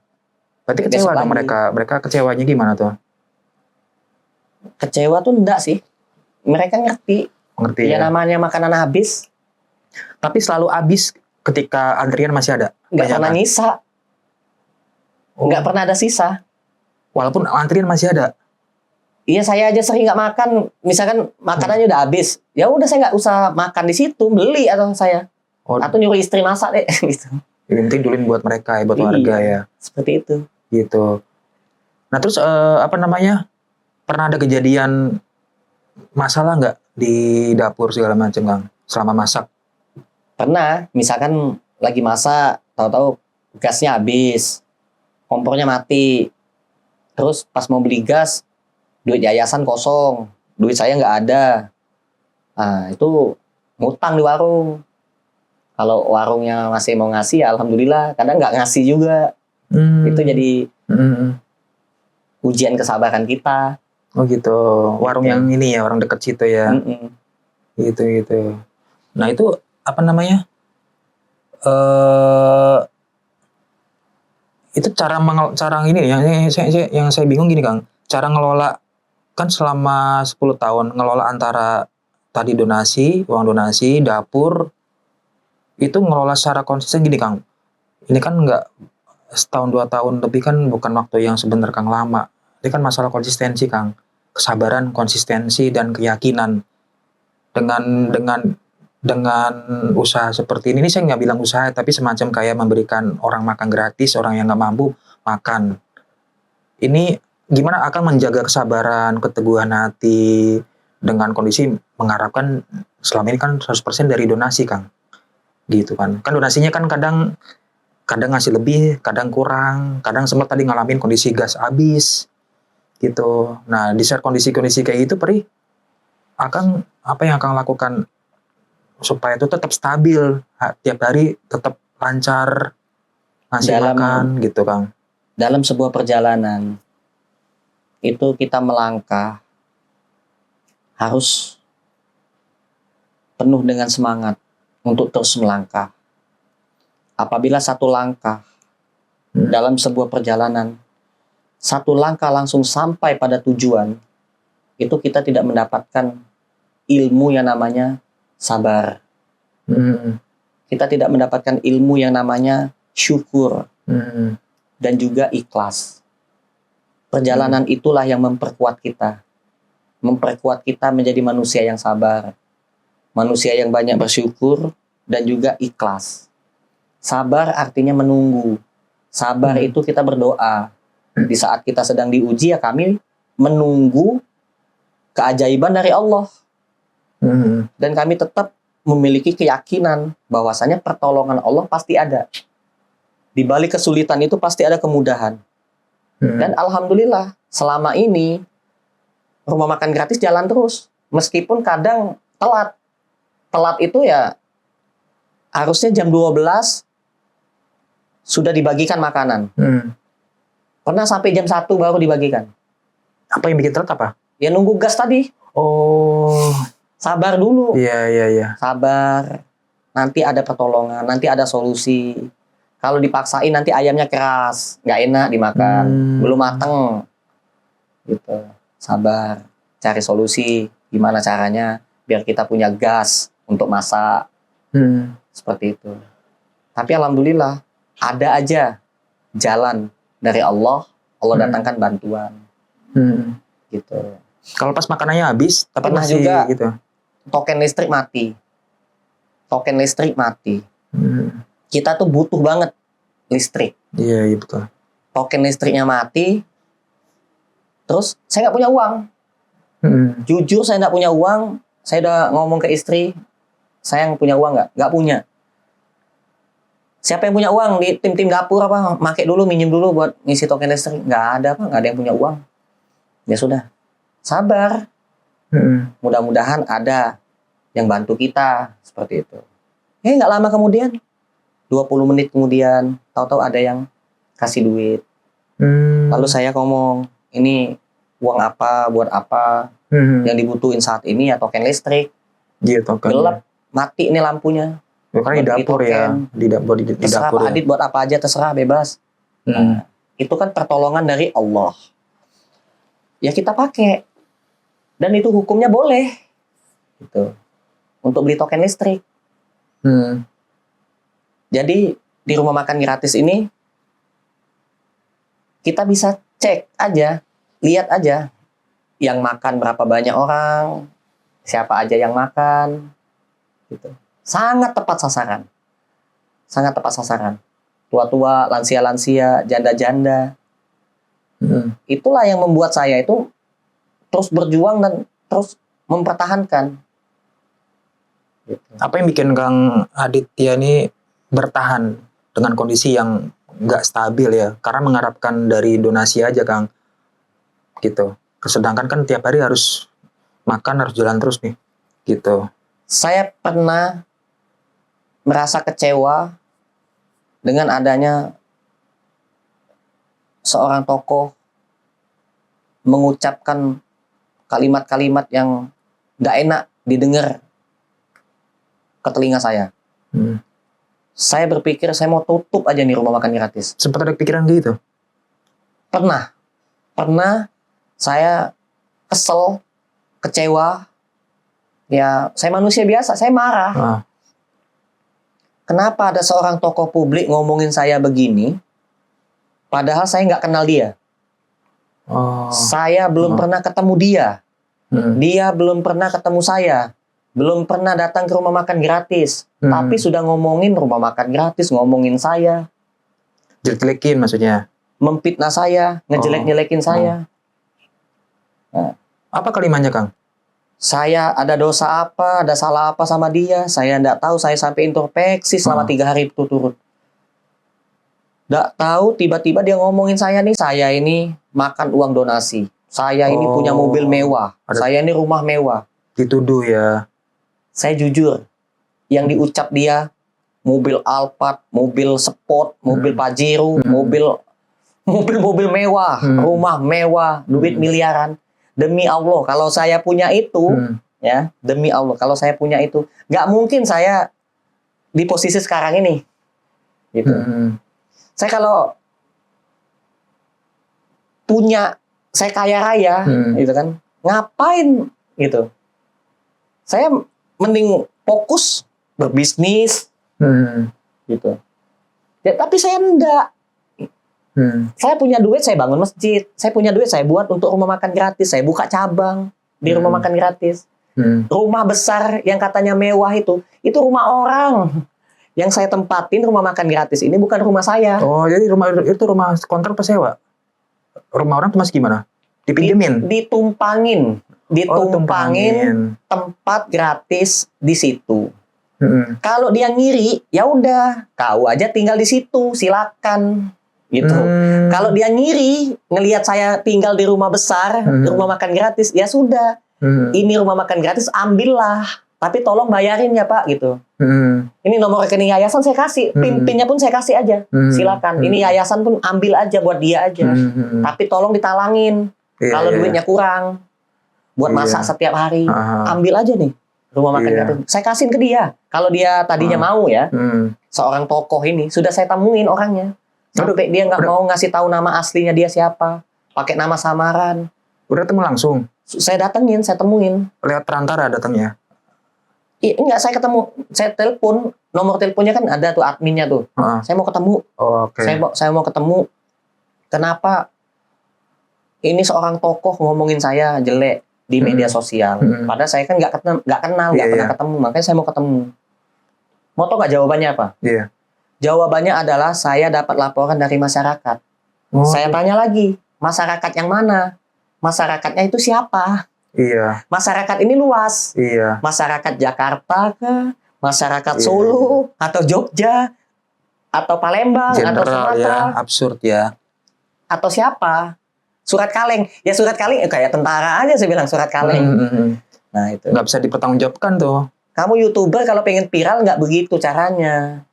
Berarti Besok kecewa dong lagi. mereka. Mereka kecewanya gimana tuh? Kecewa tuh enggak sih. Mereka ngerti. Ngerti Ya ya? namanya makanan habis, Tapi selalu habis ketika antrian masih ada. nggak Banyak pernah kan? nyisa, Oh, nggak pernah ada sisa. walaupun antrian masih ada. Iya saya aja sering nggak makan, misalkan makanannya udah habis, ya udah saya nggak usah makan di situ, beli atau saya Oh, atau nyuruh istri masak deh gitu. yang penting duluin buat mereka ya, buat warga ya. Seperti itu. Gitu. Nah terus apa namanya? Pernah ada kejadian masalah nggak di dapur segala macam, Kang? Selama masak? Pernah, misalkan lagi masak, tahu-tahu gasnya habis, kompornya mati, terus pas mau beli gas, duit yayasan kosong, duit saya nggak ada. Nah itu ngutang di warung. Kalau warungnya masih mau ngasih, ya alhamdulillah. Kadang nggak ngasih juga. Itu jadi ujian kesabaran kita. Oh gitu. Warung Gitu. yang ini ya, warung dekat situ ya. Gitu. Nah itu apa namanya? Itu cara ini yang saya bingung gini Kang. Cara ngelola kan selama 10 tahun ngelola antara tadi donasi, uang donasi, dapur itu ngelola secara konsisten gini Kang. Ini kan nggak setahun 2 tahun lebih kan bukan waktu yang sebentar Kang lama. Ini kan masalah konsistensi Kang. Kesabaran, konsistensi dan keyakinan. Dengan usaha seperti ini saya nggak bilang usaha tapi semacam kayak memberikan orang makan gratis, orang yang nggak mampu makan. Ini gimana akan menjaga kesabaran, keteguhan hati dengan kondisi mengharapkan selama ini kan 100% dari donasi Kang. Gitu kan. Kan donasinya kan kadang ngasih lebih, kadang kurang, kadang sempat tadi ngalamin kondisi gas habis gitu. Nah, di saat kondisi-kondisi kayak gitu Peri akan apa yang akan lakukan supaya itu tetap stabil tiap hari tetap lancar ngasih makan gitu Kang. Dalam sebuah perjalanan itu kita melangkah harus penuh dengan semangat untuk terus melangkah. Apabila satu langkah dalam sebuah perjalanan, satu langkah langsung sampai pada tujuan, itu kita tidak mendapatkan ilmu yang namanya sabar. Kita tidak mendapatkan ilmu yang namanya syukur dan juga ikhlas. Perjalanan itulah yang memperkuat kita menjadi manusia yang sabar, manusia yang banyak bersyukur dan juga ikhlas. Sabar artinya menunggu. Sabar itu kita berdoa. Di saat kita sedang diuji, ya kami menunggu keajaiban dari Allah. Dan kami tetap memiliki keyakinan bahwasanya pertolongan Allah pasti ada. Di balik kesulitan itu pasti ada kemudahan. Dan alhamdulillah selama ini rumah makan gratis jalan terus. Meskipun kadang telat. Telat itu ya harusnya jam 12 sudah dibagikan makanan. Pernah sampai jam 1 baru dibagikan. Apa yang bikin telat apa? Ya nunggu gas tadi. Oh. Sabar dulu. Iya. Sabar. Nanti ada pertolongan, nanti ada solusi. Kalau dipaksain nanti ayamnya keras, nggak enak dimakan, belum mateng. Gitu. Sabar. Cari solusi. Gimana caranya biar kita punya gas untuk masak. Seperti itu. Tapi alhamdulillah ada aja jalan dari Allah. Allah datangkan bantuan. Gitu. Kalau pas makanannya habis, tapi pernah masih juga gitu. Token listrik mati. Kita tuh butuh banget listrik. Iya betul. Token listriknya mati. Terus saya nggak punya uang. Jujur saya nggak punya uang. Saya udah ngomong ke istri, saya yang punya uang nggak? Nggak punya. Siapa yang punya uang di tim dapur apa? Make dulu, minjem dulu buat ngisi token listrik. Nggak ada apa? Nggak ada yang punya uang. Ya sudah, sabar. Mudah-mudahan ada yang bantu kita seperti itu. Nggak lama kemudian, 20 menit kemudian, tahu-tahu ada yang kasih duit. Lalu saya ngomong, ini uang apa, buat apa? Yang dibutuhin saat ini ya token listrik. Iya, token. Gelap, mati ini lampunya. Karena di dapur ya, di dapur terserah Pak Adit buat apa aja, terserah, bebas. Nah, itu kan pertolongan dari Allah. Ya kita pakai. Dan itu hukumnya boleh. Gitu. Untuk beli token listrik. Jadi di rumah makan gratis ini kita bisa cek aja, lihat aja yang makan berapa banyak orang, siapa aja yang makan, gitu. Sangat tepat sasaran. Tua-tua, lansia-lansia, janda-janda. Itulah yang membuat saya itu terus berjuang dan terus mempertahankan. Gitu. Apa yang bikin Kang Aditya ini bertahan dengan kondisi yang nggak stabil ya? Karena mengharapkan dari donasi aja Kang, gitu. Sedangkan kan tiap hari harus makan, harus jalan terus nih, gitu. Saya pernah merasa kecewa dengan adanya seorang tokoh mengucapkan kalimat-kalimat yang nggak enak didengar ke telinga saya. Saya berpikir saya mau tutup aja nih rumah makan gratis. Sempat ada pikiran gitu? Pernah saya kesel, kecewa. Ya, saya manusia biasa, saya marah. Kenapa ada seorang tokoh publik ngomongin saya begini, padahal saya nggak kenal dia. Saya belum pernah ketemu dia. Dia belum pernah ketemu saya. Belum pernah datang ke rumah makan gratis. Tapi sudah ngomongin rumah makan gratis, ngomongin saya. Jelek-jelekin maksudnya? Memfitnah saya, ngejelek-jelekin saya. Nah, apa kalimatnya, Kang? Saya ada dosa apa, ada salah apa sama dia. Saya nggak tahu, saya sampai introspeksi selama 3 hari berturut-turut. Nggak tahu, tiba-tiba dia ngomongin saya nih, saya ini makan uang donasi. Saya ini punya mobil mewah. Saya ini rumah mewah. Dituduh ya. Saya jujur, yang diucap dia, mobil Alphard, mobil Sport, mobil Pajero, mobil mewah, rumah mewah, duit miliaran. Demi Allah, kalau saya punya itu, ya, demi Allah, kalau saya punya itu, nggak mungkin saya di posisi sekarang ini. Gitu. Saya kalau punya, saya kaya raya, gitu kan, ngapain gitu? Saya mending fokus berbisnis, gitu. Ya, tapi saya enggak. Saya punya duit, saya bangun masjid. Saya punya duit, saya buat untuk rumah makan gratis. Saya buka cabang di rumah makan gratis. Rumah besar yang katanya mewah itu rumah orang. Yang saya tempatin rumah makan gratis ini bukan rumah saya. Oh, jadi rumah itu rumah kontrak apa sewa? Rumah orang tuh masih gimana? Dipinjemin? Ditumpangin tempat gratis di situ. Kalau dia ngiri, ya udah, kau aja tinggal di situ, silakan. Gitu. Kalau dia ngiri, ngelihat saya tinggal di rumah besar, di rumah makan gratis, ya sudah. Ini rumah makan gratis, ambillah. Tapi tolong bayarin ya Pak, gitu. Ini nomor rekening yayasan saya kasih, PIN-nya pun saya kasih aja. Silakan. Ini yayasan pun ambil aja buat dia aja. Tapi tolong ditalangin. Kalau duitnya kurang, buat masak setiap hari, ambil aja nih rumah makan gratis. Saya kasihin ke dia. Kalau dia tadinya mau ya, seorang tokoh ini sudah saya temuin orangnya. Sampai dia nggak mau ngasih tahu nama aslinya dia siapa, pakai nama samaran. Udah ketemu langsung? Saya temuin. Lewat perantara datangnya? Iya, enggak, saya telepon, nomor teleponnya kan ada tuh adminnya tuh. Saya mau ketemu. Saya mau ketemu. Kenapa ini seorang tokoh ngomongin saya jelek di media sosial? Padahal saya kan nggak kenal, nggak pernah ketemu. Makanya saya mau ketemu. Mau tau nggak jawabannya apa? Jawabannya adalah saya dapat laporan dari masyarakat. Saya tanya lagi, masyarakat yang mana? Masyarakatnya itu siapa? Masyarakat ini luas. Masyarakat Jakarta kah? Masyarakat Solo atau Jogja atau Palembang atau Sumatera? Ya, absurd ya. Atau siapa? Surat kaleng. Ya surat kaleng kayak tentara aja saya bilang surat kaleng. Nah itu. Nggak bisa dipertanggungjawabkan tuh. Kamu YouTuber kalau pengen viral nggak begitu caranya.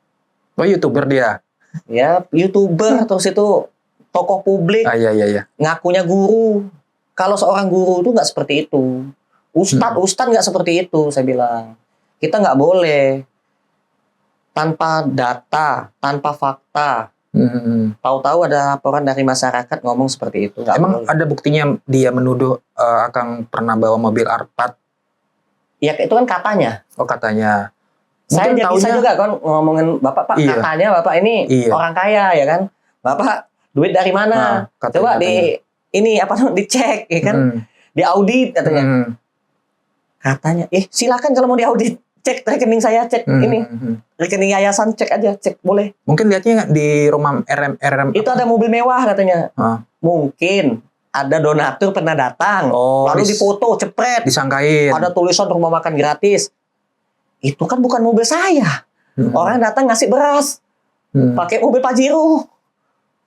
Oh, YouTuber dia? Ya YouTuber terus itu tokoh publik. Iya. Ngakunya guru. Kalau seorang guru itu nggak seperti itu. Ustadz nggak seperti itu, saya bilang. Kita nggak boleh tanpa data, tanpa fakta. Tahu-tahu ada laporan dari masyarakat ngomong seperti itu. Emang boleh. Ada buktinya dia menuduh Akang pernah bawa mobil Alphard? Ya itu kan katanya. Oh katanya. Saya bisa juga kan ngomongin Bapak, Pak, katanya Bapak ini orang kaya ya kan. Bapak duit dari mana? Coba dicek ya kan. Diaudit katanya. Katanya, silakan kalau mau diaudit, cek rekening saya, cek ini. Rekening yayasan cek aja, cek boleh. Mungkin lihatnya di rumah RM itu ada mobil mewah katanya. Mungkin ada donatur pernah datang, lalu difoto, cepret, disangkain. Ada tulisan rumah makan gratis. Itu kan bukan mobil saya. Orang datang ngasih beras, pakai mobil Pajero.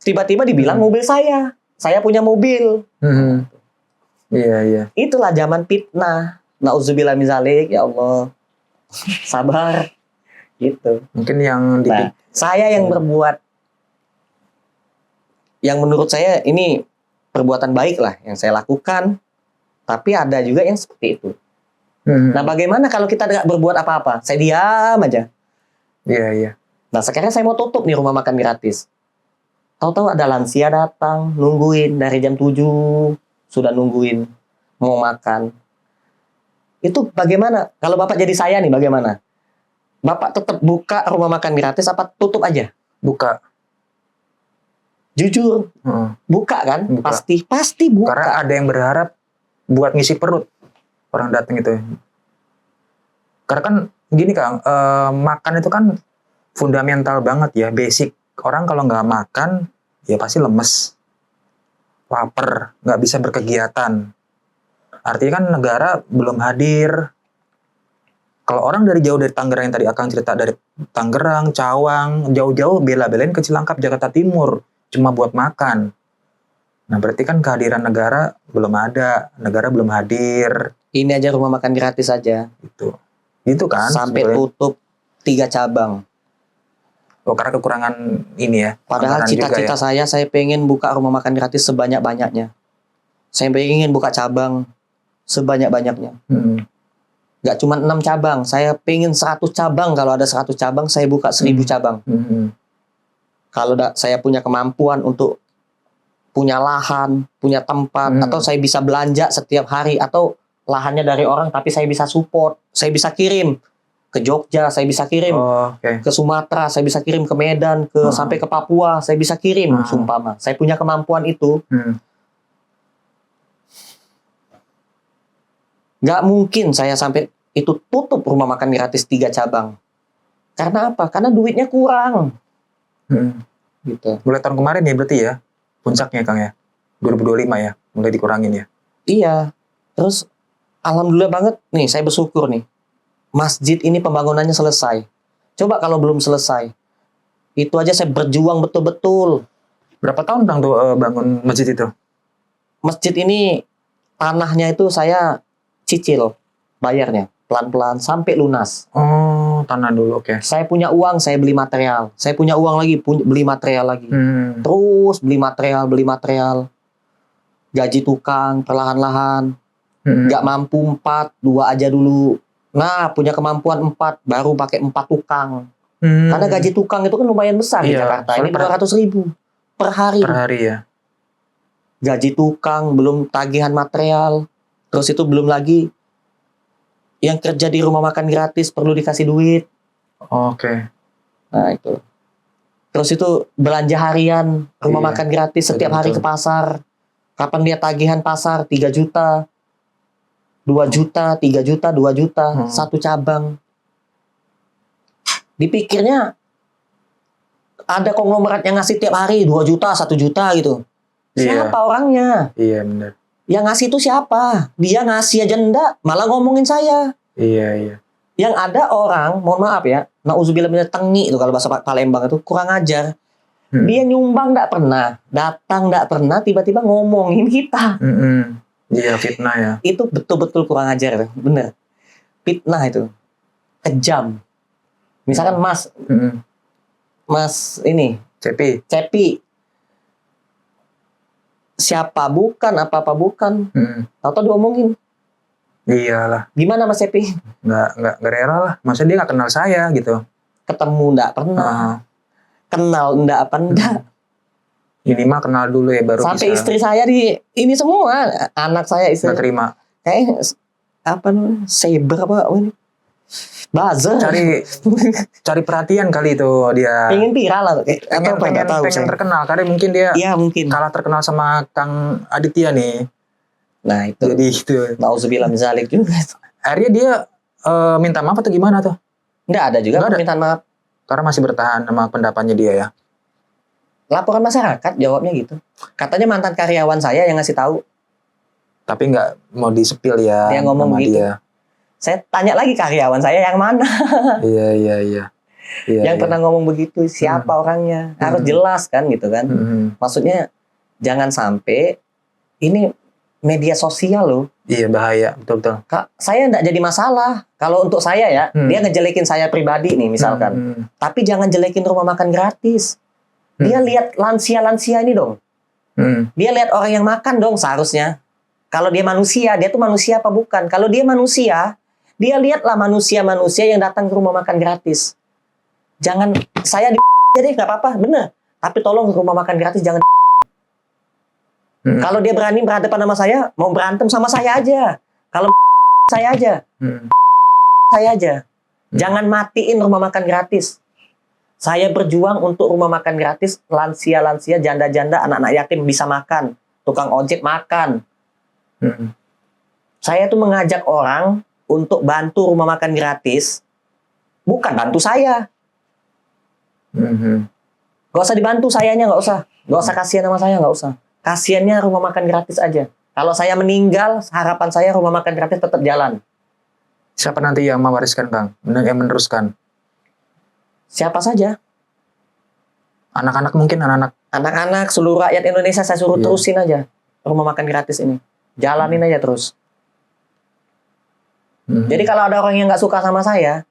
Tiba-tiba dibilang mobil saya. Saya punya mobil. Iya. Itulah zaman fitnah. Nauzubillah min zalik, ya Allah. Sabar. Gitu. Mungkin yang Nah, saya yang berbuat, yang menurut saya ini perbuatan baik lah yang saya lakukan, tapi ada juga yang seperti itu. Nah, bagaimana kalau kita nggak berbuat apa-apa? Saya diam aja. Iya. Nah, sekarang saya mau tutup nih rumah makan gratis. Tahu-tahu ada lansia datang, nungguin dari jam 7, sudah nungguin mau makan. Itu bagaimana? Kalau Bapak jadi saya nih, bagaimana? Bapak tetap buka rumah makan gratis apa tutup aja? Buka. Jujur, Heeh. buka kan? Buka. Pasti buka. Karena ada yang berharap buat ngisi perut orang datang itu. Karena kan gini Kang, makan itu kan fundamental banget ya, basic. Orang kalau nggak makan ya pasti lemes, lapar, nggak bisa berkegiatan. Artinya kan negara belum hadir. Kalau orang dari jauh dari Tangerang yang tadi Akang cerita, dari Tangerang, Cawang, jauh-jauh bela-belain ke Cilangkap, Jakarta Timur cuma buat makan. Nah berarti kan kehadiran negara belum ada, negara belum hadir Ini aja rumah makan gratis aja. gitu kan. Sampai sebenarnya. tutup 3 cabang. Oh, karena kekurangan ini ya. Padahal anggaran juga cita-cita saya pengen buka rumah makan gratis sebanyak-banyaknya. Saya pengen buka cabang sebanyak-banyaknya. Nggak cuma 6 cabang, saya pengen 100 cabang. Kalau ada 100 cabang, saya buka 1000 cabang. Kalau saya punya kemampuan untuk punya lahan, punya tempat, atau saya bisa belanja setiap hari, atau lahannya dari orang, tapi saya bisa support, saya bisa kirim ke Jogja, saya bisa kirim ke Sumatera, saya bisa kirim ke Medan, sampai ke Papua, saya bisa kirim, sumpama. Saya punya kemampuan itu. Nggak mungkin saya sampai itu tutup rumah makan gratis 3 cabang. Karena apa? Karena duitnya kurang. Gitu. Mulai tahun kemarin ya berarti ya, puncaknya Kang ya, 2025 ya, mulai dikurangin ya. Iya. Terus alhamdulillah banget nih, saya bersyukur nih. Masjid ini pembangunannya selesai. Coba kalau belum selesai, itu aja saya berjuang betul-betul. Berapa tahun Kang tuh bangun masjid itu? Masjid ini tanahnya itu saya cicil bayarnya pelan-pelan sampai lunas. Oh, tanah dulu, oke. Saya punya uang, saya beli material. Saya punya uang lagi, beli material lagi. Terus beli material. Gaji tukang, perlahan-lahan. Nggak mampu 4, 2 aja dulu. Nah, punya kemampuan 4, baru pakai 4 tukang. Karena gaji tukang itu kan lumayan besar di Jakarta. Ini 200.000 per hari. Per hari ya. Gaji tukang, belum tagihan material. Terus itu belum lagi yang kerja di rumah makan gratis perlu dikasih duit. Oke. Nah itu. Terus itu belanja harian rumah makan gratis setiap hari ke pasar. Kapan dia tagihan pasar 3 juta, 2 juta, 3 juta, 2 juta, 1 cabang. Dipikirnya ada konglomerat yang ngasih tiap hari 2 juta, 1 juta gitu. Siapa orangnya? Iya benar. Yang ngasih itu siapa? Dia ngasih aja enggak, malah ngomongin saya. Iya. Yang ada orang, mohon maaf ya, nauzubillah minat tengi itu kalau bahasa Palembang itu kurang ajar. Dia nyumbang enggak pernah, datang enggak pernah, tiba-tiba ngomongin kita. Iya, fitnah ya. Itu betul-betul kurang ajar, bener. Fitnah itu, kejam. Misalkan Mas ini, Cepi. Siapa bukan, apa-apa bukan. Tahu-tahu diomongin. Iyalah. Gimana Mas Cepi? Nggak rela lah. Masa dia nggak kenal saya gitu. Ketemu enggak pernah. Kenal enggak apa enggak. Ini mah kenal dulu ya baru sampai bisa. Istri saya ini semua. Anak saya, istri. Nggak terima. Kayak apa namanya? Saber apa ini? Buzzer. Cari perhatian kali itu dia. Pengen viral lah. Pengen terkenal. Karena mungkin dia kalah terkenal sama Kang Aditya nih. Nah itu. Jadi itu. Nauzubillah min zalik juga. Akhirnya dia minta maaf atau gimana tuh? Nggak ada juga permintaan maaf. Karena masih bertahan sama pendapatnya dia ya. Laporan masyarakat jawabnya gitu. Katanya mantan karyawan saya yang ngasih tahu. Tapi nggak mau disepil ya. Dia ngomong gitu. Dia. Saya tanya lagi karyawan saya yang mana. Iya. Yang pernah ngomong begitu siapa orangnya? Harus jelas kan gitu kan. Maksudnya jangan sampai ini media sosial loh. Iya, bahaya, betul-betul. Kak, saya enggak jadi masalah. Kalau untuk saya ya, dia ngejelekin saya pribadi nih misalkan. Tapi jangan jelekin rumah makan gratis. Dia lihat lansia-lansia ini dong. Dia lihat orang yang makan dong seharusnya. Kalau dia manusia, dia tuh manusia apa bukan? Kalau dia manusia, dia lihatlah manusia-manusia yang datang ke rumah makan gratis. Jangan saya jadi nggak apa-apa, bener. Tapi tolong rumah makan gratis jangan. Kalau dia berani berhadapan sama saya, mau berantem sama saya aja. Kalau saya aja, saya aja. Jangan matiin rumah makan gratis. Saya berjuang untuk rumah makan gratis, lansia-lansia, janda-janda, anak-anak yatim bisa makan, tukang ojek makan. Saya tuh mengajak orang untuk bantu rumah makan gratis, bukan bantu saya. Gak usah dibantu sayanya, gak usah kasihan sama saya, gak usah. Kasiannya rumah makan gratis aja. Kalau saya meninggal, harapan saya rumah makan gratis tetap jalan. Siapa nanti yang mewariskan, Kang? Yang meneruskan? Siapa saja. Anak-anak mungkin, anak-anak. Anak-anak, seluruh rakyat Indonesia saya suruh terusin aja rumah makan gratis ini. Jalanin aja terus. Jadi kalau ada orang yang nggak suka sama saya,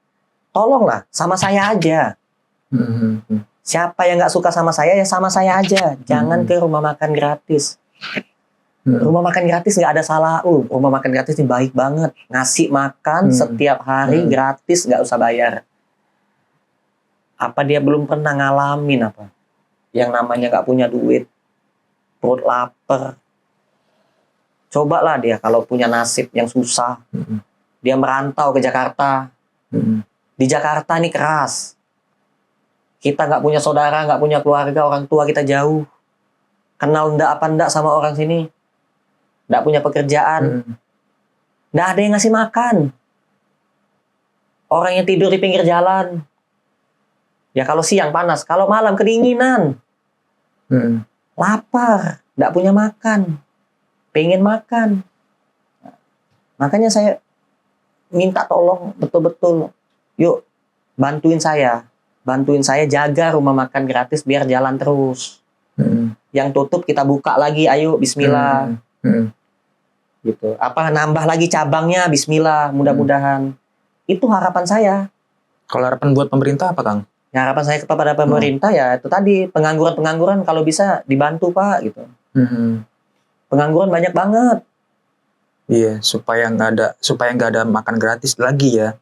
tolonglah sama saya aja. Siapa yang nggak suka sama saya, ya sama saya aja. Jangan ke rumah makan gratis. Rumah makan gratis nggak ada salah. Rumah makan gratis ini baik banget. Ngasih makan setiap hari gratis, nggak usah bayar. Apa dia belum pernah ngalamin apa? Yang namanya nggak punya duit, perut lapar. Cobalah dia kalau punya nasib yang susah. Dia merantau ke Jakarta. Di Jakarta ini keras. Kita nggak punya saudara, nggak punya keluarga, orang tua kita jauh. Kenal ndak apa ndak sama orang sini. Nggak punya pekerjaan. Nggak ada yang ngasih makan. Orang yang tidur di pinggir jalan. Ya kalau siang panas, kalau malam kedinginan. Lapar, nggak punya makan. Pengen makan. Makanya saya minta tolong betul-betul. Yuk, bantuin saya jaga rumah makan gratis biar jalan terus. Yang tutup kita buka lagi, ayo bismillah. Gitu. Apa nambah lagi cabangnya, bismillah, mudah-mudahan. Itu harapan saya. Kalau harapan buat pemerintah apa, Kang? Ya, harapan saya kepada pemerintah ya itu tadi, pengangguran kalau bisa dibantu, Pak, gitu. Pengangguran banyak banget. Iya, supaya nggak ada makan gratis lagi ya.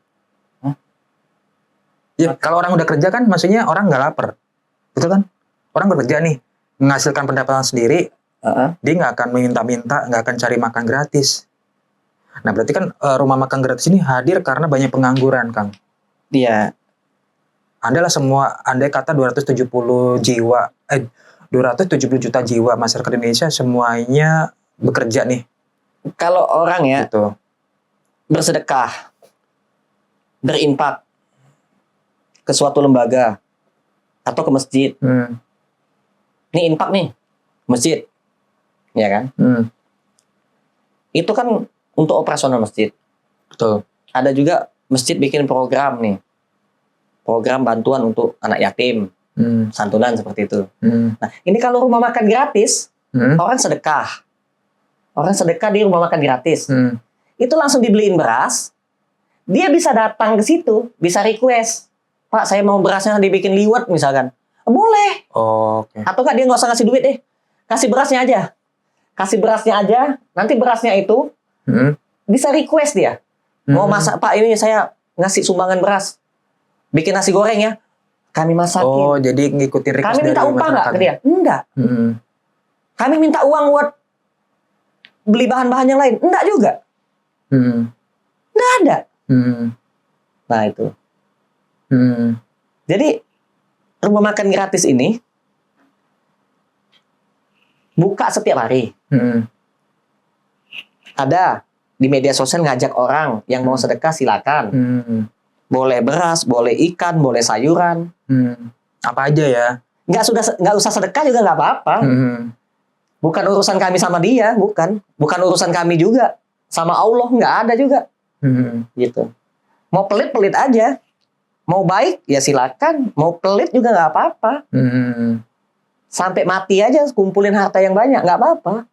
Ya, kalau orang udah kerja kan, maksudnya orang nggak lapar, betul kan? Orang bekerja nih, menghasilkan pendapatan sendiri, dia nggak akan minta-minta, nggak akan cari makan gratis. Nah, berarti kan rumah makan gratis ini hadir karena banyak pengangguran, Kang. Iya. Andai kata 270 juta jiwa masyarakat Indonesia semuanya bekerja nih. Kalau orang ya gitu. Bersedekah, berinfak ke suatu lembaga atau ke masjid. Ini infak nih, masjid, ya kan? Itu kan untuk operasional masjid. Betul. Ada juga masjid bikin program nih, program bantuan untuk anak yatim, santunan seperti itu. Nah, ini kalau rumah makan gratis, orang sedekah di rumah makan gratis, itu langsung dibeliin beras, dia bisa datang ke situ, bisa request. Pak, saya mau berasnya dibikin liwet misalkan. Boleh. Oke. Atau dia nggak usah ngasih duit deh. Kasih berasnya aja. Nanti berasnya itu bisa request dia. Mau masak, Pak, ini saya ngasih sumbangan beras. Bikin nasi goreng ya. Kami masakin. Oh, jadi ngikutin request. Kami minta upah nggak ke dia? Enggak. Kami minta uang buat beli bahan-bahan yang lain? Enggak juga. Enggak ada. Nah, itu. Jadi rumah makan gratis ini buka setiap hari. Ada di media sosial ngajak orang yang mau sedekah silakan. Boleh beras, boleh ikan, boleh sayuran. Apa aja ya? Nggak usah sedekah juga nggak apa-apa. Bukan urusan kami sama dia, bukan urusan kami juga sama Allah, nggak ada juga. Gitu. Mau pelit aja. Mau baik ya silakan, mau pelit juga nggak apa-apa. Sampai mati aja kumpulin harta yang banyak nggak apa-apa.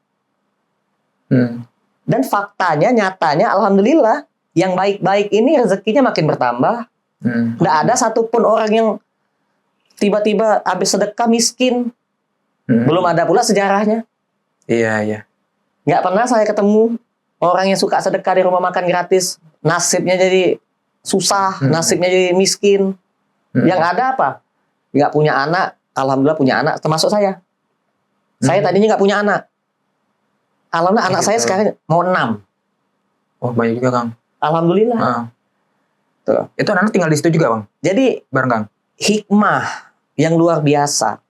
Dan faktanya, nyatanya, alhamdulillah, yang baik-baik ini rezekinya makin bertambah. Nggak ada satupun orang yang tiba-tiba habis sedekah miskin. Belum ada pula sejarahnya. Iya. Nggak pernah saya ketemu orang yang suka sedekah di rumah makan gratis, nasibnya jadi susah, nasibnya jadi miskin. Yang ada apa? Nggak punya anak, alhamdulillah punya anak, termasuk saya. Saya tadinya nggak punya anak. Alhamdulillah anak saya sekarang mau 6. Oh, banyak juga, Kang. Alhamdulillah. Tuh. Itu anak tinggal di situ juga, Bang? Jadi Bareng, Kang? hikmah yang luar biasa.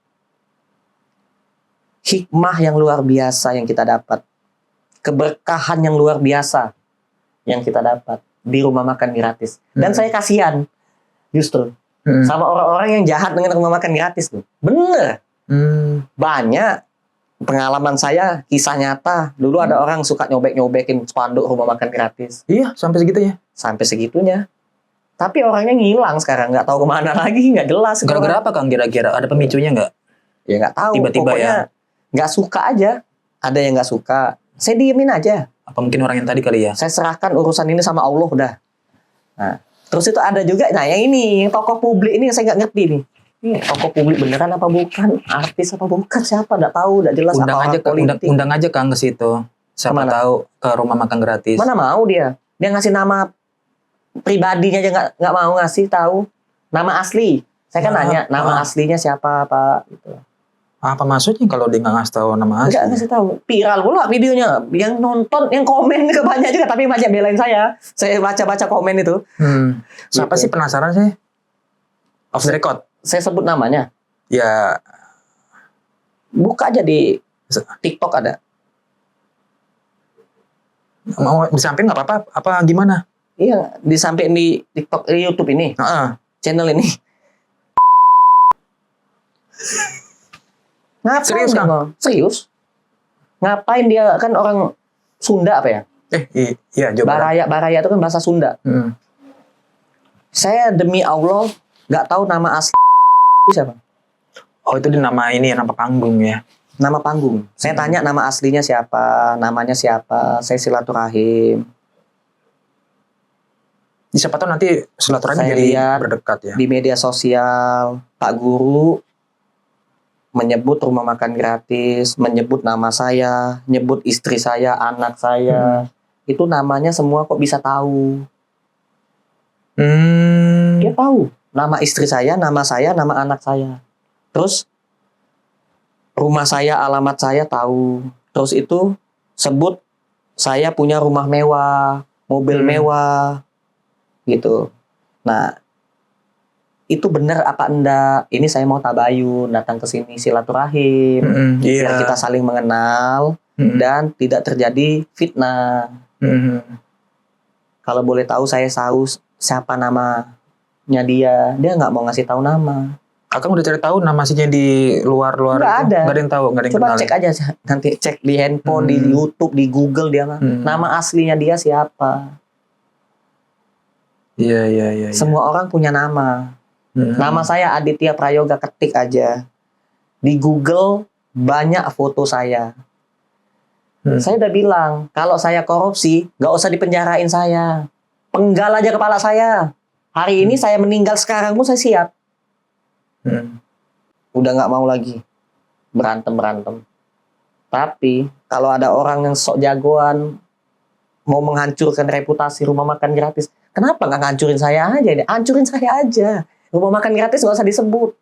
Hikmah yang luar biasa yang kita dapat. Keberkahan yang luar biasa yang kita dapat di rumah makan gratis. Dan saya kasihan justru sama orang-orang yang jahat dengan rumah makan gratis tuh. Bener. Banyak pengalaman saya, kisah nyata. Dulu ada orang suka nyobek-nyobekin spanduk rumah makan gratis. Iya, sampai segitunya. Sampai segitunya. Tapi orangnya ngilang sekarang, nggak tahu kemana lagi, nggak jelas. Gara-gara apa, Kang, kira-kira? Ada pemicunya nggak? Ya nggak tahu. Tiba-tiba pokoknya nggak suka aja. Ada yang nggak suka. Saya diemin aja. Apa mungkin orang yang tadi kali ya? Saya serahkan urusan ini sama Allah udah. Nah, terus itu ada juga. Nah, yang ini, yang tokoh publik ini yang saya nggak ngerti nih. Ini tokoh publik beneran apa bukan? Artis apa bukan? Siapa? Nggak tahu. Nggak jelas. Undang aja, Kang, ke situ. Siapa Kemana? tahu ke rumah makan gratis. Mana mau dia? Dia ngasih nama pribadinya aja nggak mau ngasih tahu. Nama asli. Saya kan nanya nama aslinya siapa apa gitu. Apa maksudnya kalau dia nggak ngasih tahu nama asli? Nggak ngasih tahu. Viral pula videonya. Yang nonton, yang komen juga banyak juga. Tapi banyak belain saya. Saya baca-baca komen itu. Siapa Gitu. sih, penasaran sih? Off the record. Saya sebut namanya. Ya, Buka aja di TikTok ada. mau disampaikan nggak apa-apa? Apa gimana? Iya, disampaikan di TikTok, di YouTube ini. Channel ini. Ngapain Serius, dia, Kang? Bang? Serius? Ngapain dia, kan orang Sunda apa ya? Iya, coba. Baraya itu kan bahasa Sunda. Saya demi Allah nggak tahu nama asli siapa. Oh, itu di nama ini ya, nama panggung ya. Nama panggung. Saya tanya nama aslinya siapa, namanya siapa. Saya silaturahim. Siapa tahu nanti silaturahmi Saya jadi lihat berdekat ya. di media sosial, Pak Guru menyebut rumah makan gratis, menyebut nama saya, nyebut istri saya, anak saya. Itu namanya semua kok bisa tahu. Dia tahu nama istri saya, nama anak saya. Terus rumah saya, alamat saya tahu. Terus itu sebut saya punya rumah mewah, mobil mewah, gitu. Nah, itu benar apa enggak? Ini saya mau tabayun, datang ke sini silaturahim, biar kita saling mengenal dan tidak terjadi fitnah. Kalau boleh tahu saya tahu siapa namanya dia nggak mau ngasih tahu nama. Akang udah cari tahu nama aslinya di luar-luar Nggak itu? ada. Nggak ada yang tahu, nggak ada yang Coba kenal. cek aja nanti, cek di handphone, di YouTube, di Google dia mah. Nama aslinya dia siapa? Iya. Semua orang punya nama. Nama saya Aditya Prayoga, ketik aja. Di Google banyak foto saya. Saya udah bilang, kalau saya korupsi, nggak usah dipenjarain saya. Penggal aja kepala saya. Hari ini saya meninggal sekarang pun saya siap. Udah nggak mau lagi berantem. Tapi kalau ada orang yang sok jagoan mau menghancurkan reputasi rumah makan gratis, kenapa nggak ngancurin saya aja? Hancurin saya aja. Rumah makan gratis nggak usah disebut.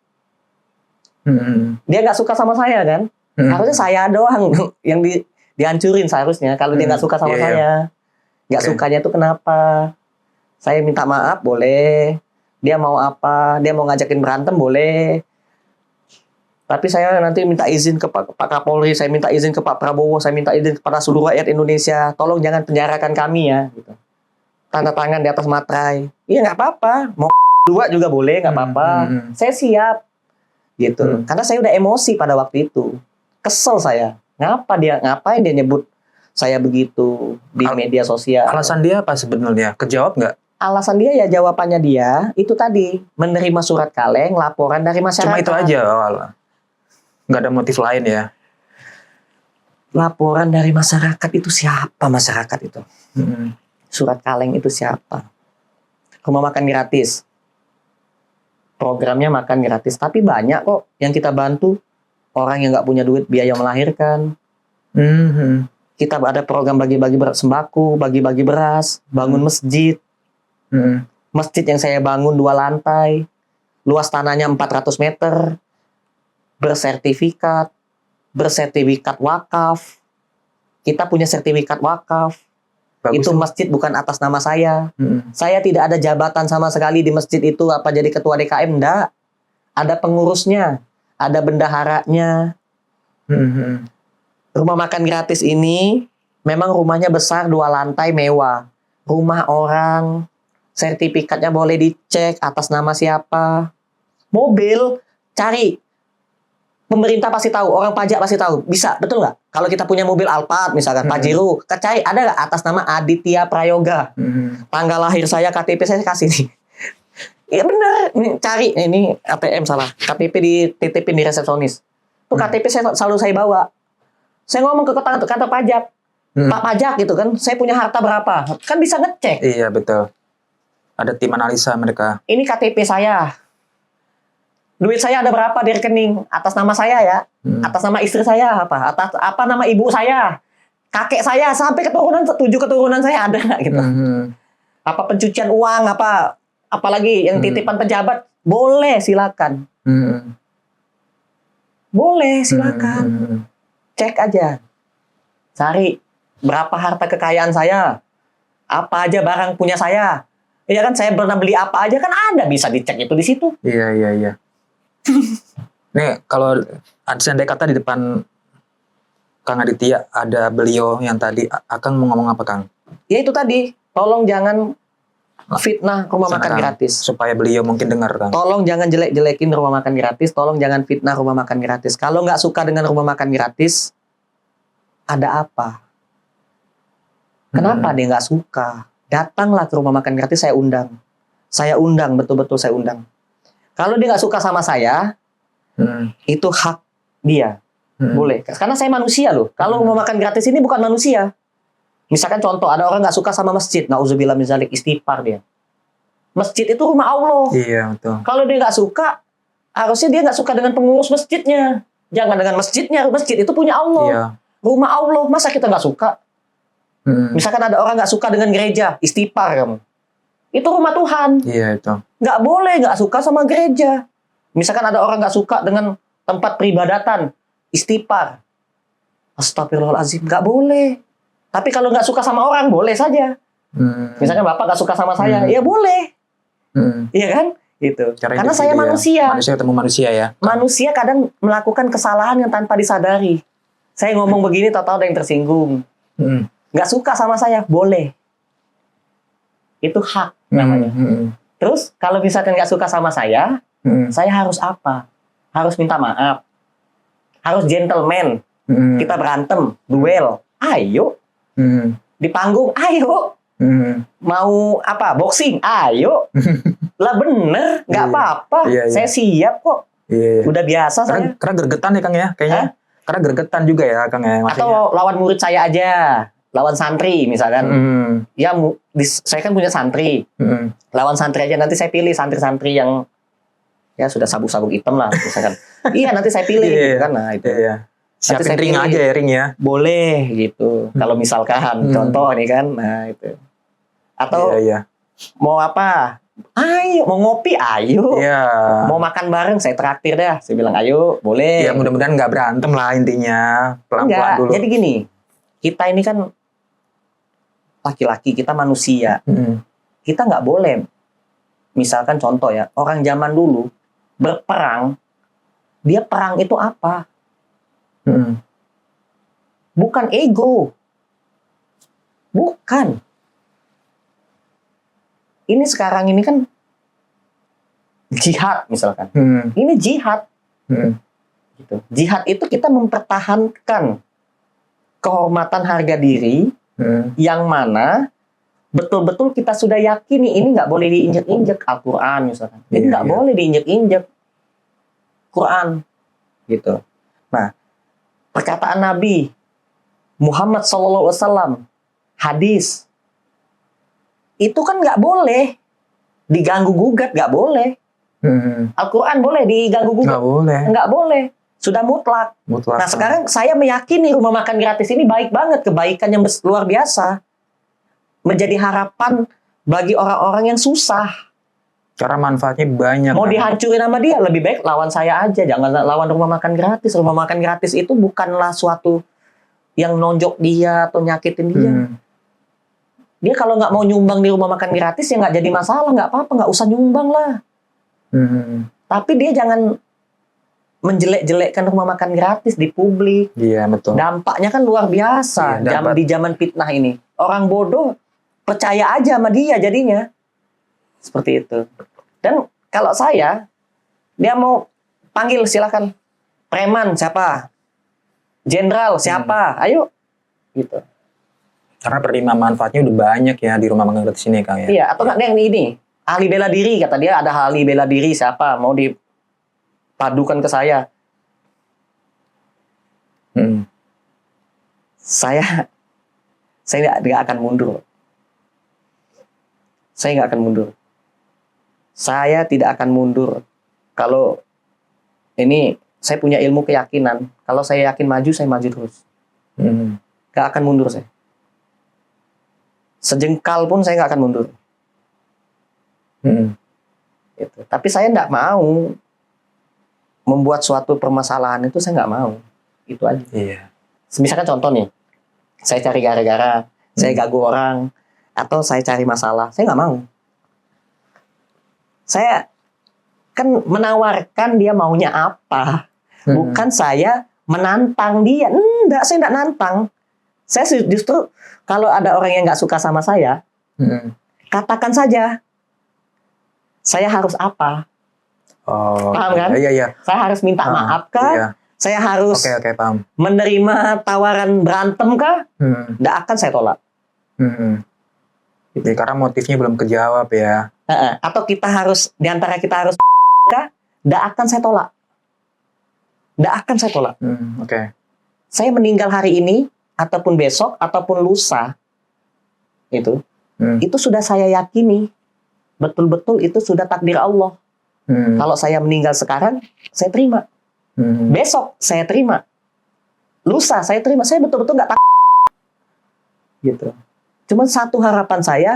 Dia nggak suka sama saya kan? Harusnya saya doang yang dihancurin seharusnya. Kalau dia nggak suka sama saya, nggak sukanya tuh kenapa? Saya minta maaf boleh. Dia mau apa? Dia mau ngajakin berantem boleh. Tapi saya nanti minta izin ke Pak Kapolri, saya minta izin ke Pak Prabowo, saya minta izin kepada seluruh rakyat Indonesia. Tolong jangan penjarakan kami ya. Gitu. Tanda tangan di atas materai. Iya nggak apa-apa. Mau dua juga boleh, nggak apa-apa. Saya siap. Gitu. Karena saya udah emosi pada waktu itu. Kesel saya. Ngapain dia nyebut saya begitu di media sosial? Alasan dia apa sebenarnya? Kejawab nggak? Alasan dia ya, jawabannya dia itu tadi, menerima surat kaleng, laporan dari masyarakat. Cuma itu aja awal. Nggak ada motif lain ya? laporan dari masyarakat itu siapa masyarakat itu? Mm-mm. Surat kaleng itu siapa? Rumah makan gratis. Programnya makan gratis. Tapi banyak kok yang kita bantu. Orang yang nggak punya duit biaya melahirkan. Mhm. Kita ada program bagi-bagi sembako, bagi-bagi beras, bangun masjid. Mhm. Masjid yang saya bangun 2 lantai. Luas tanahnya 400 meter. Bersertifikat wakaf. Kita punya sertifikat wakaf. Bagus Itu tuh. masjid bukan atas nama saya. Mhm. Saya tidak ada jabatan sama sekali di masjid itu, apa jadi ketua DKM, enggak. Ada pengurusnya, ada bendaharanya. Mhm. Rumah makan gratis ini memang rumahnya besar 2 lantai mewah. Rumah orang, sertifikatnya boleh dicek atas nama siapa. Mobil, cari. Pemerintah pasti tahu, orang pajak pasti tahu. Bisa, betul nggak? Kalau kita punya mobil Alphard misalkan, Pajero, cari ada nggak atas nama Aditya Prayoga? Mhm. Tanggal lahir saya, KTP saya kasih nih. Iya bener, ini cari. Ini ATM salah, KTP dititipin di resepsionis. Tuh KTP selalu saya bawa. Saya ngomong ke kantor pajak, Pak Pajak gitu kan, saya punya harta berapa? Kan bisa ngecek. Iya betul. Ada tim analisa mereka. Ini KTP saya. Duit saya ada berapa di rekening? Atas nama saya ya. Atas nama istri saya apa? Atas apa nama ibu saya? Kakek saya sampai keturunan 7 keturunan saya ada nggak gitu? Mhm. Apa pencucian uang apa? Apalagi yang titipan pejabat boleh silakan. Mhm. Boleh silakan. Mhm. Cek aja. Cari berapa harta kekayaan saya. Apa aja barang punya saya. Iya kan, saya pernah beli apa aja kan ada, bisa dicek itu di situ. Iya. Nih kalau andai kata di depan Kang Aditya ada beliau yang tadi, Akang mau ngomong apa Kang? Ya itu tadi, tolong jangan fitnah rumah makan Sekarang, gratis. supaya beliau mungkin dengar Kang. Tolong jangan jelek-jelekin rumah makan gratis. Tolong jangan fitnah rumah makan gratis. Kalau nggak suka dengan rumah makan gratis, ada apa? Kenapa dia nggak suka? Datanglah ke rumah makan gratis, saya undang. Saya undang, betul-betul saya undang. Kalau dia nggak suka sama saya, itu hak dia. Boleh. Karena saya manusia loh. Kalau rumah makan gratis ini bukan manusia. Misalkan contoh, ada orang nggak suka sama masjid. Na'udzubillah min dzalik, istighfar dia. Masjid itu rumah Allah. Iya betul. Kalau dia nggak suka, harusnya dia nggak suka dengan pengurus masjidnya. Jangan dengan masjidnya. Masjid itu punya Allah. Iya. Rumah Allah. Masa kita nggak suka? Misalkan ada orang nggak suka dengan gereja, istighfar kamu. Itu rumah Tuhan. Iya itu. Nggak boleh nggak suka sama gereja. Misalkan ada orang nggak suka dengan tempat peribadatan, istighfar. Astagfirullahaladzim, nggak boleh. Tapi kalau nggak suka sama orang, boleh saja. Misalkan Bapak nggak suka sama saya, ya boleh. Iya kan? Gitu. Karena saya manusia. Manusia ketemu manusia ya. Manusia kadang melakukan kesalahan yang tanpa disadari. Saya ngomong begini, tahu-tahu ada yang tersinggung. Nggak suka sama saya, boleh. Itu hak namanya. Terus kalau misalkan nggak suka sama saya harus apa? Harus minta maaf. Harus gentleman. Kita berantem, duel. Ayo. Di panggung, ayo. Mau apa? Boxing, ayo. Lah bener, nggak apa-apa. Iya. Saya siap kok. Iya. Udah biasa saya. Karena gergetan ya Kang ya, kayaknya. Karena gergetan juga ya Kang ya. Maksudnya. Atau lawan murid saya aja. Lawan santri misalkan. Ya saya kan punya santri. Lawan santri aja, nanti saya pilih santri-santri yang ya sudah sabuk-sabuk hitam lah misalkan. Iya, nanti saya pilih gitu kan. Nah, itu. Iya. Siapin saya ring pilih. aja ya, ring ya. Boleh gitu. Kalau misalkan contoh nih kan. Nah, itu. Atau Iya. mau apa? Ayo, mau ngopi, ayo. Iya. Mau makan bareng, saya traktir dah. Saya bilang, ayo, boleh. Ya mudah-mudahan nggak berantem lah intinya. Pelan-pelan Enggak, dulu. jadi gini. Kita ini kan laki-laki, kita manusia. Kita nggak boleh. Misalkan contoh ya, orang zaman dulu berperang, dia perang itu apa? Bukan ego. Bukan. Ini sekarang ini kan jihad misalkan. Ini jihad. Gitu. Jihad itu kita mempertahankan kehormatan harga diri yang mana betul-betul kita sudah yakini ini nggak boleh diinjek-injek. Al-Quran misalkan. Ini nggak boleh diinjek-injek. Quran. Gitu. Nah, perkataan Nabi Muhammad Sallallahu Alaihi Wasallam, hadis. Itu kan nggak boleh diganggu gugat, nggak boleh. Al-Quran boleh diganggu gugat? Nggak boleh. Nggak boleh. Sudah mutlak. Mutlak. Nah sekarang saya meyakini rumah makan gratis ini baik banget, kebaikan yang luar biasa, menjadi harapan bagi orang-orang yang susah. Karena manfaatnya banyak. Mau Kang. dihancurin sama dia, lebih baik lawan saya aja, jangan lawan rumah makan gratis. Rumah makan gratis itu bukanlah suatu yang nonjok dia atau nyakitin dia. Dia kalau nggak mau nyumbang di rumah makan gratis ya nggak jadi masalah, nggak apa-apa, nggak usah nyumbang lah. Tapi dia jangan menjelek-jelekkan rumah makan gratis di publik. Iya betul. Dampaknya kan luar biasa. Iya, Di zaman fitnah ini, orang bodoh percaya aja sama dia jadinya. Seperti itu. Dan kalau dia mau panggil silakan. Preman siapa? Jenderal siapa? Ayo. Gitu. Karena penerima manfaatnya udah banyak ya di rumah makan gratis ini Kang ya. Iya, atau nggak yang ini? Ahli bela diri, kata dia ada ahli bela diri siapa? Mau dipadukan ke saya. Saya nggak akan mundur. Saya nggak akan mundur. Saya tidak akan mundur. Kalau ini saya punya ilmu keyakinan. Kalau saya yakin maju, saya maju terus. Nggak akan mundur saya. Sejengkal pun saya nggak akan mundur. Gitu. Tapi saya nggak mau membuat suatu permasalahan itu, saya nggak mau. Itu aja. Iya. Misalkan contoh nih, saya cari gara-gara, saya ganggu orang, atau saya cari masalah, saya nggak mau. Saya kan menawarkan dia maunya apa, bukan saya menantang dia. Enggak, saya enggak nantang. Saya justru kalau ada orang yang nggak suka sama saya, katakan saja, saya harus apa? Oh, Paham kan? Iya. Saya harus minta maaf kah? Iya. Saya harus Oke, paham. menerima tawaran berantem kah? Nggak akan saya tolak. Ya, karena motifnya belum kejawab ya. Atau kita harus, diantara kita harus kah? Nggak akan saya tolak. Nggak akan saya tolak. Oke. Saya meninggal hari ini, ataupun besok, ataupun lusa, itu sudah saya yakini. Betul-betul itu sudah takdir Allah. Kalau saya meninggal sekarang, saya terima. Besok saya terima. Lusa saya terima. Saya betul-betul nggak takut. Gitu. Cuman satu harapan saya,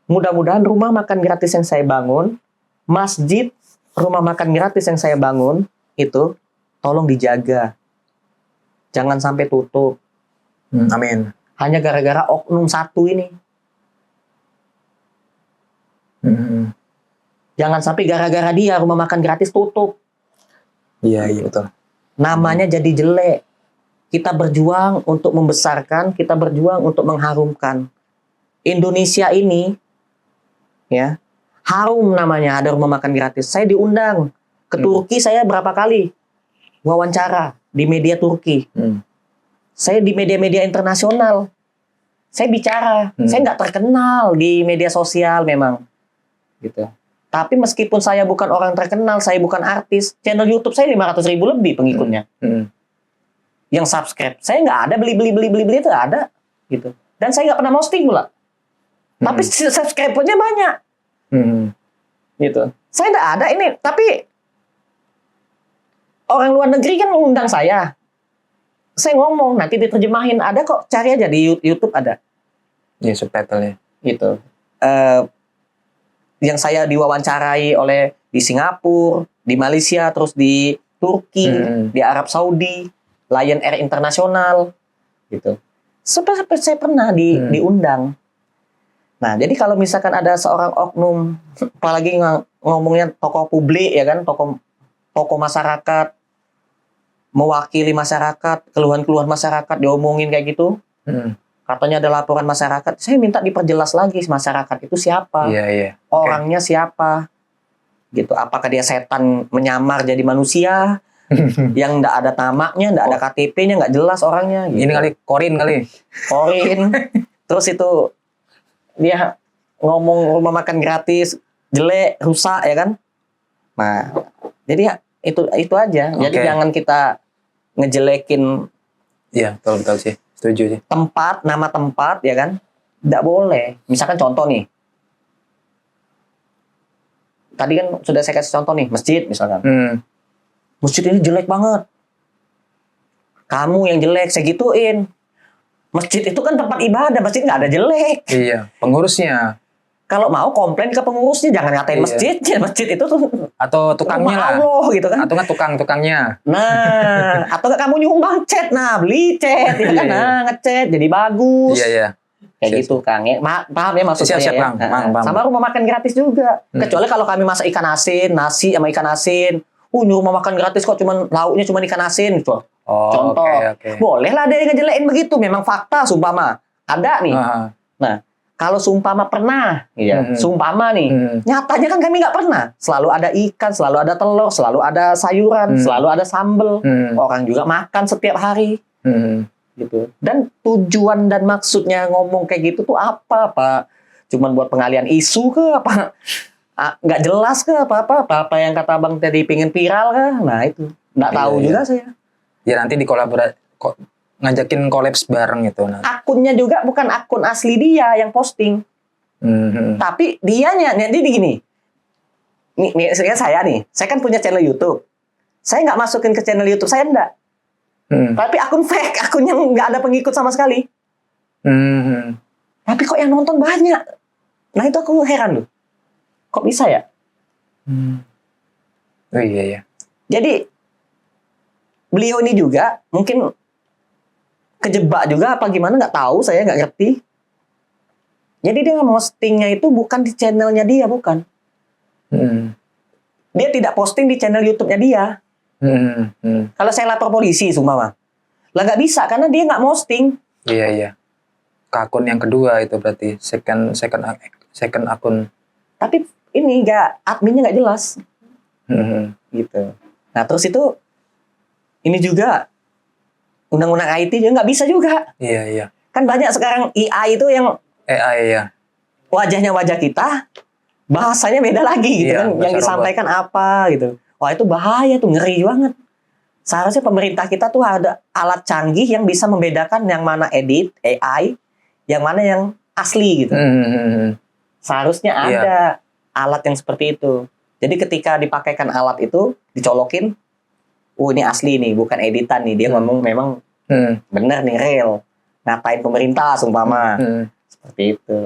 mudah-mudahan rumah makan gratis yang saya bangun, masjid, rumah makan gratis yang saya bangun, itu tolong dijaga. Jangan sampai tutup. Amin. Hanya gara-gara oknum satu ini. Jangan sampai gara-gara dia rumah makan gratis tutup. Iya betul. Namanya jadi jelek. Kita berjuang untuk membesarkan, kita berjuang untuk mengharumkan Indonesia ini, ya, harum namanya ada rumah makan gratis. Saya diundang ke Turki, saya berapa kali wawancara di media Turki. Saya di media-media internasional. Saya bicara, saya nggak terkenal di media sosial memang, gitu. Tapi meskipun saya bukan orang terkenal, saya bukan artis, channel YouTube saya 500.000 lebih pengikutnya. Yang subscribe, saya nggak ada beli itu nggak ada, gitu. Dan saya nggak pernah posting pula. Tapi subscribernya banyak, gitu. Saya nggak ada ini, tapi orang luar negeri kan mengundang saya. Saya ngomong, nanti diterjemahin, ada kok, cari aja di YouTube ada. Iya, subtitlenya. Gitu. Yang saya diwawancarai oleh di Singapura, di Malaysia, terus di Turki, di Arab Saudi, Lion Air Internasional, gitu. Sampai saya pernah diundang. Nah, jadi kalau misalkan ada seorang oknum, apalagi ngomongnya tokoh publik ya kan, tokoh masyarakat, mewakili masyarakat, keluhan-keluhan masyarakat diomongin kayak gitu. Katanya ada laporan masyarakat, saya minta diperjelas lagi masyarakat itu siapa, orangnya siapa, gitu. Apakah dia setan menyamar jadi manusia yang nggak ada namanya, nggak ada KTP-nya, nggak jelas orangnya. Gitu. Ini kali Korin. Terus itu dia ngomong rumah makan gratis jelek, rusak ya kan. Nah, jadi itu aja. Jadi jangan kita ngejelekin. Iya, betul sih. Setuju sih. Nama tempat ya kan, nggak boleh. Misalkan contoh nih, tadi kan sudah saya kasih contoh nih, masjid misalkan. Masjid ini jelek banget, kamu yang jelek, saya gituin. Masjid itu kan tempat ibadah, masjid nggak ada jelek. Iya, pengurusnya Kalau mau komplain ke pengurusnya, jangan ngatain Iya. masjidnya. Masjid itu tuh atau tukangnya rumah lah. Allah gitu kan. Atau nggak tukangnya. Nah, atau nggak kamu nyumbang cat, nah beli cat, ya kan, Iya. nah ngecat jadi bagus. Iya, iya. Kayak Siap, gitu Kang ya. Paham ya maksud Siap, saya siap, ya. Bang. Paham. Sama rumah makan gratis juga. Kecuali kalau kami masak ikan asin, nasi sama ikan asin. Ini rumah makan gratis kok, cuman lauknya cuma ikan asin gitu. Oh, Contoh. oke. Boleh lah ada yang ngejelekin begitu, memang fakta sumpama. Ada nih. Ah, Kalau sumpama pernah, ya, sumpama nih. hmm. Nyatanya kan kami nggak pernah. Selalu ada ikan, selalu ada telur, selalu ada sayuran, selalu ada sambel. Orang juga makan setiap hari. Gitu. Dan tujuan dan maksudnya ngomong kayak gitu tuh apa, Pak? Cuman buat pengalian isu ke apa? Nggak jelas ke apa yang kata Bang tadi pingin viral kah? Nah itu nggak tahu Iya, juga saya. Ya nanti ngajakin kolaps bareng gitu. Nah. Akunnya juga bukan akun asli dia yang posting, tapi dianya jadi gini. Nih saya kan punya channel YouTube. Saya nggak masukin ke channel YouTube saya enggak. Tapi akun fake, akun yang nggak ada pengikut sama sekali. Tapi kok yang nonton banyak? Nah itu aku heran loh. Kok bisa ya? Oh iya ya. Jadi beliau ini juga mungkin kejebak juga apa gimana, nggak tahu, saya nggak ngerti. Jadi dia postingnya itu bukan di channelnya dia, bukan. Dia tidak posting di channel YouTube-nya dia. Kalau saya lapor polisi, sumpah lah nggak bisa karena dia nggak posting. Iya. Ke akun yang kedua itu berarti second akun. Tapi ini adminnya nggak jelas. Gitu. Nah terus itu ini juga undang-undang IT juga nggak bisa juga. Iya. Kan banyak sekarang AI itu yang AI ya. wajahnya wajah kita, bahasanya beda lagi gitu Iya, kan. Yang bahasa disampaikan apa gitu. Wah itu bahaya tuh, ngeri banget. Seharusnya pemerintah kita tuh ada alat canggih yang bisa membedakan yang mana edit AI, yang mana yang asli gitu. Seharusnya ada alat yang seperti itu. Jadi ketika dipakaikan alat itu, dicolokin, ini asli nih, bukan editan nih. Dia ngomong memang bener nih, real. Ngatain pemerintah, sumpama. Seperti itu.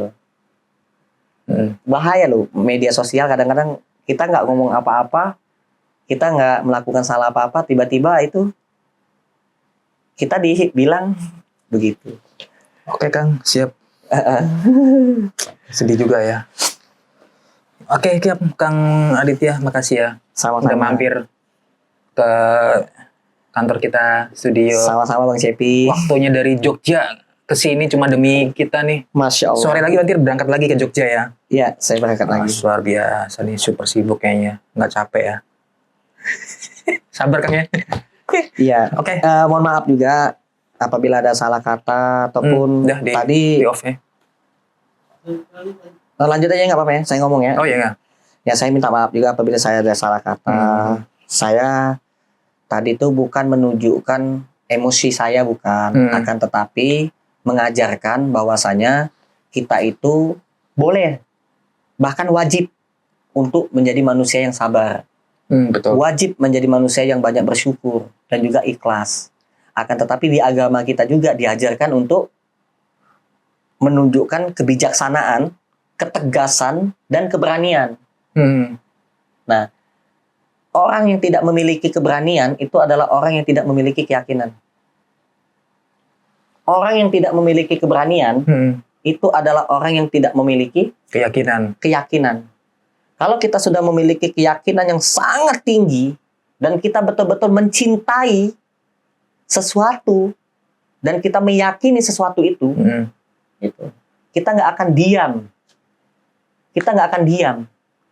Bahaya loh, media sosial kadang-kadang kita nggak ngomong apa-apa, kita nggak melakukan salah apa-apa, tiba-tiba itu kita dibilang begitu. Oke Kang, siap. Sedih juga ya. Oke, Kang Aditya, makasih ya. Sama-sama. Udah mampir ke kantor kita, studio. Sama-sama Bang Cepi. Waktunya dari Jogja ke sini cuma demi kita nih. Masya Allah. Sore lagi nanti berangkat lagi ke Jogja ya. Iya, saya berangkat lagi. Luar biasa nih, super sibuk kayaknya. Nggak capek ya. Sabar Kang ya. Iya. Oke. Mohon maaf juga apabila ada salah kata ataupun Udah tadi di off ya. lanjut aja nggak apa-apa ya, saya ngomong ya. Oh iya nggak? Ya saya minta maaf juga apabila saya ada salah kata. Saya tadi itu bukan menunjukkan emosi saya, bukan, akan tetapi mengajarkan bahwasanya kita itu boleh, bahkan wajib untuk menjadi manusia yang sabar. Betul. Wajib menjadi manusia yang banyak bersyukur dan juga ikhlas. Akan tetapi di agama kita juga diajarkan untuk menunjukkan kebijaksanaan, ketegasan, dan keberanian. Nah, orang yang tidak memiliki keberanian itu adalah orang yang tidak memiliki keyakinan. Orang yang tidak memiliki keberanian itu adalah orang yang tidak memiliki keyakinan. Kalau kita sudah memiliki keyakinan yang sangat tinggi dan kita betul-betul mencintai sesuatu dan kita meyakini sesuatu itu, kita nggak akan diam. Kita nggak akan diam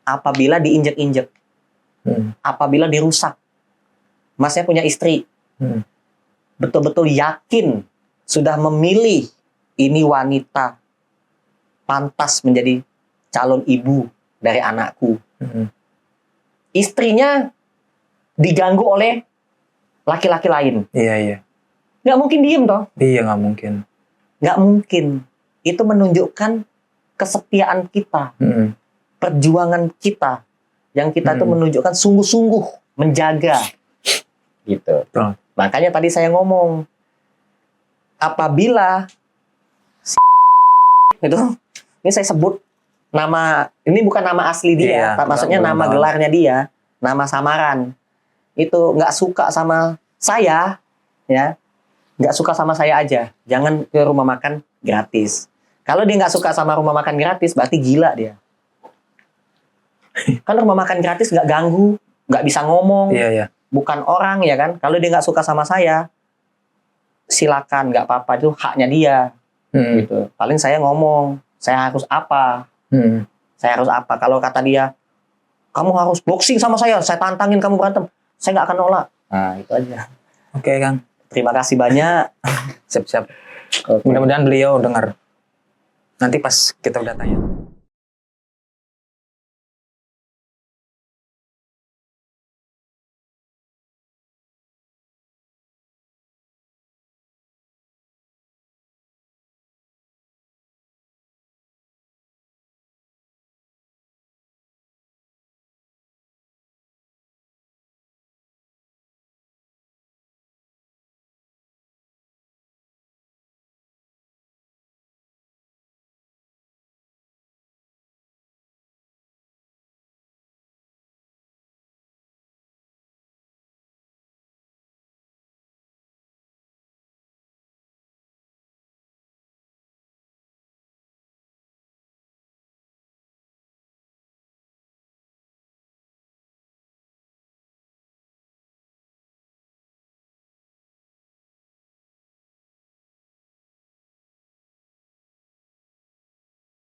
apabila diinjek-injek, apabila dirusak. Masnya punya istri, betul-betul yakin sudah memilih ini wanita pantas menjadi calon ibu dari anakku. Istrinya diganggu oleh laki-laki lain. Iya. Nggak mungkin diem toh. Iya, nggak mungkin. Nggak mungkin. Itu menunjukkan kesetiaan kita, perjuangan kita, yang kita itu menunjukkan sungguh-sungguh menjaga, gitu. Betul. Makanya tadi saya ngomong, apabila itu, ini saya sebut nama, ini bukan nama asli dia, Iya, maksudnya bukan nama nama. gelarnya dia, nama samaran. Itu nggak suka sama saya, ya, nggak suka sama saya aja, jangan ke rumah makan gratis. Kalau dia nggak suka sama rumah makan gratis, berarti gila dia. Kan rumah makan gratis nggak ganggu, nggak bisa ngomong, Iya, iya. bukan orang ya kan. Kalau dia nggak suka sama saya, silakan, nggak apa-apa, itu haknya dia. Gitu. Paling saya ngomong, saya harus apa? Saya harus apa? Kalau kata dia, kamu harus boxing sama saya tantangin kamu berantem, saya nggak akan nolak. Nah, itu aja. Oke, Kang. Terima kasih banyak. Siap-siap. Oke. Mudah-mudahan beliau dengar. Nanti pas kita udah tanya.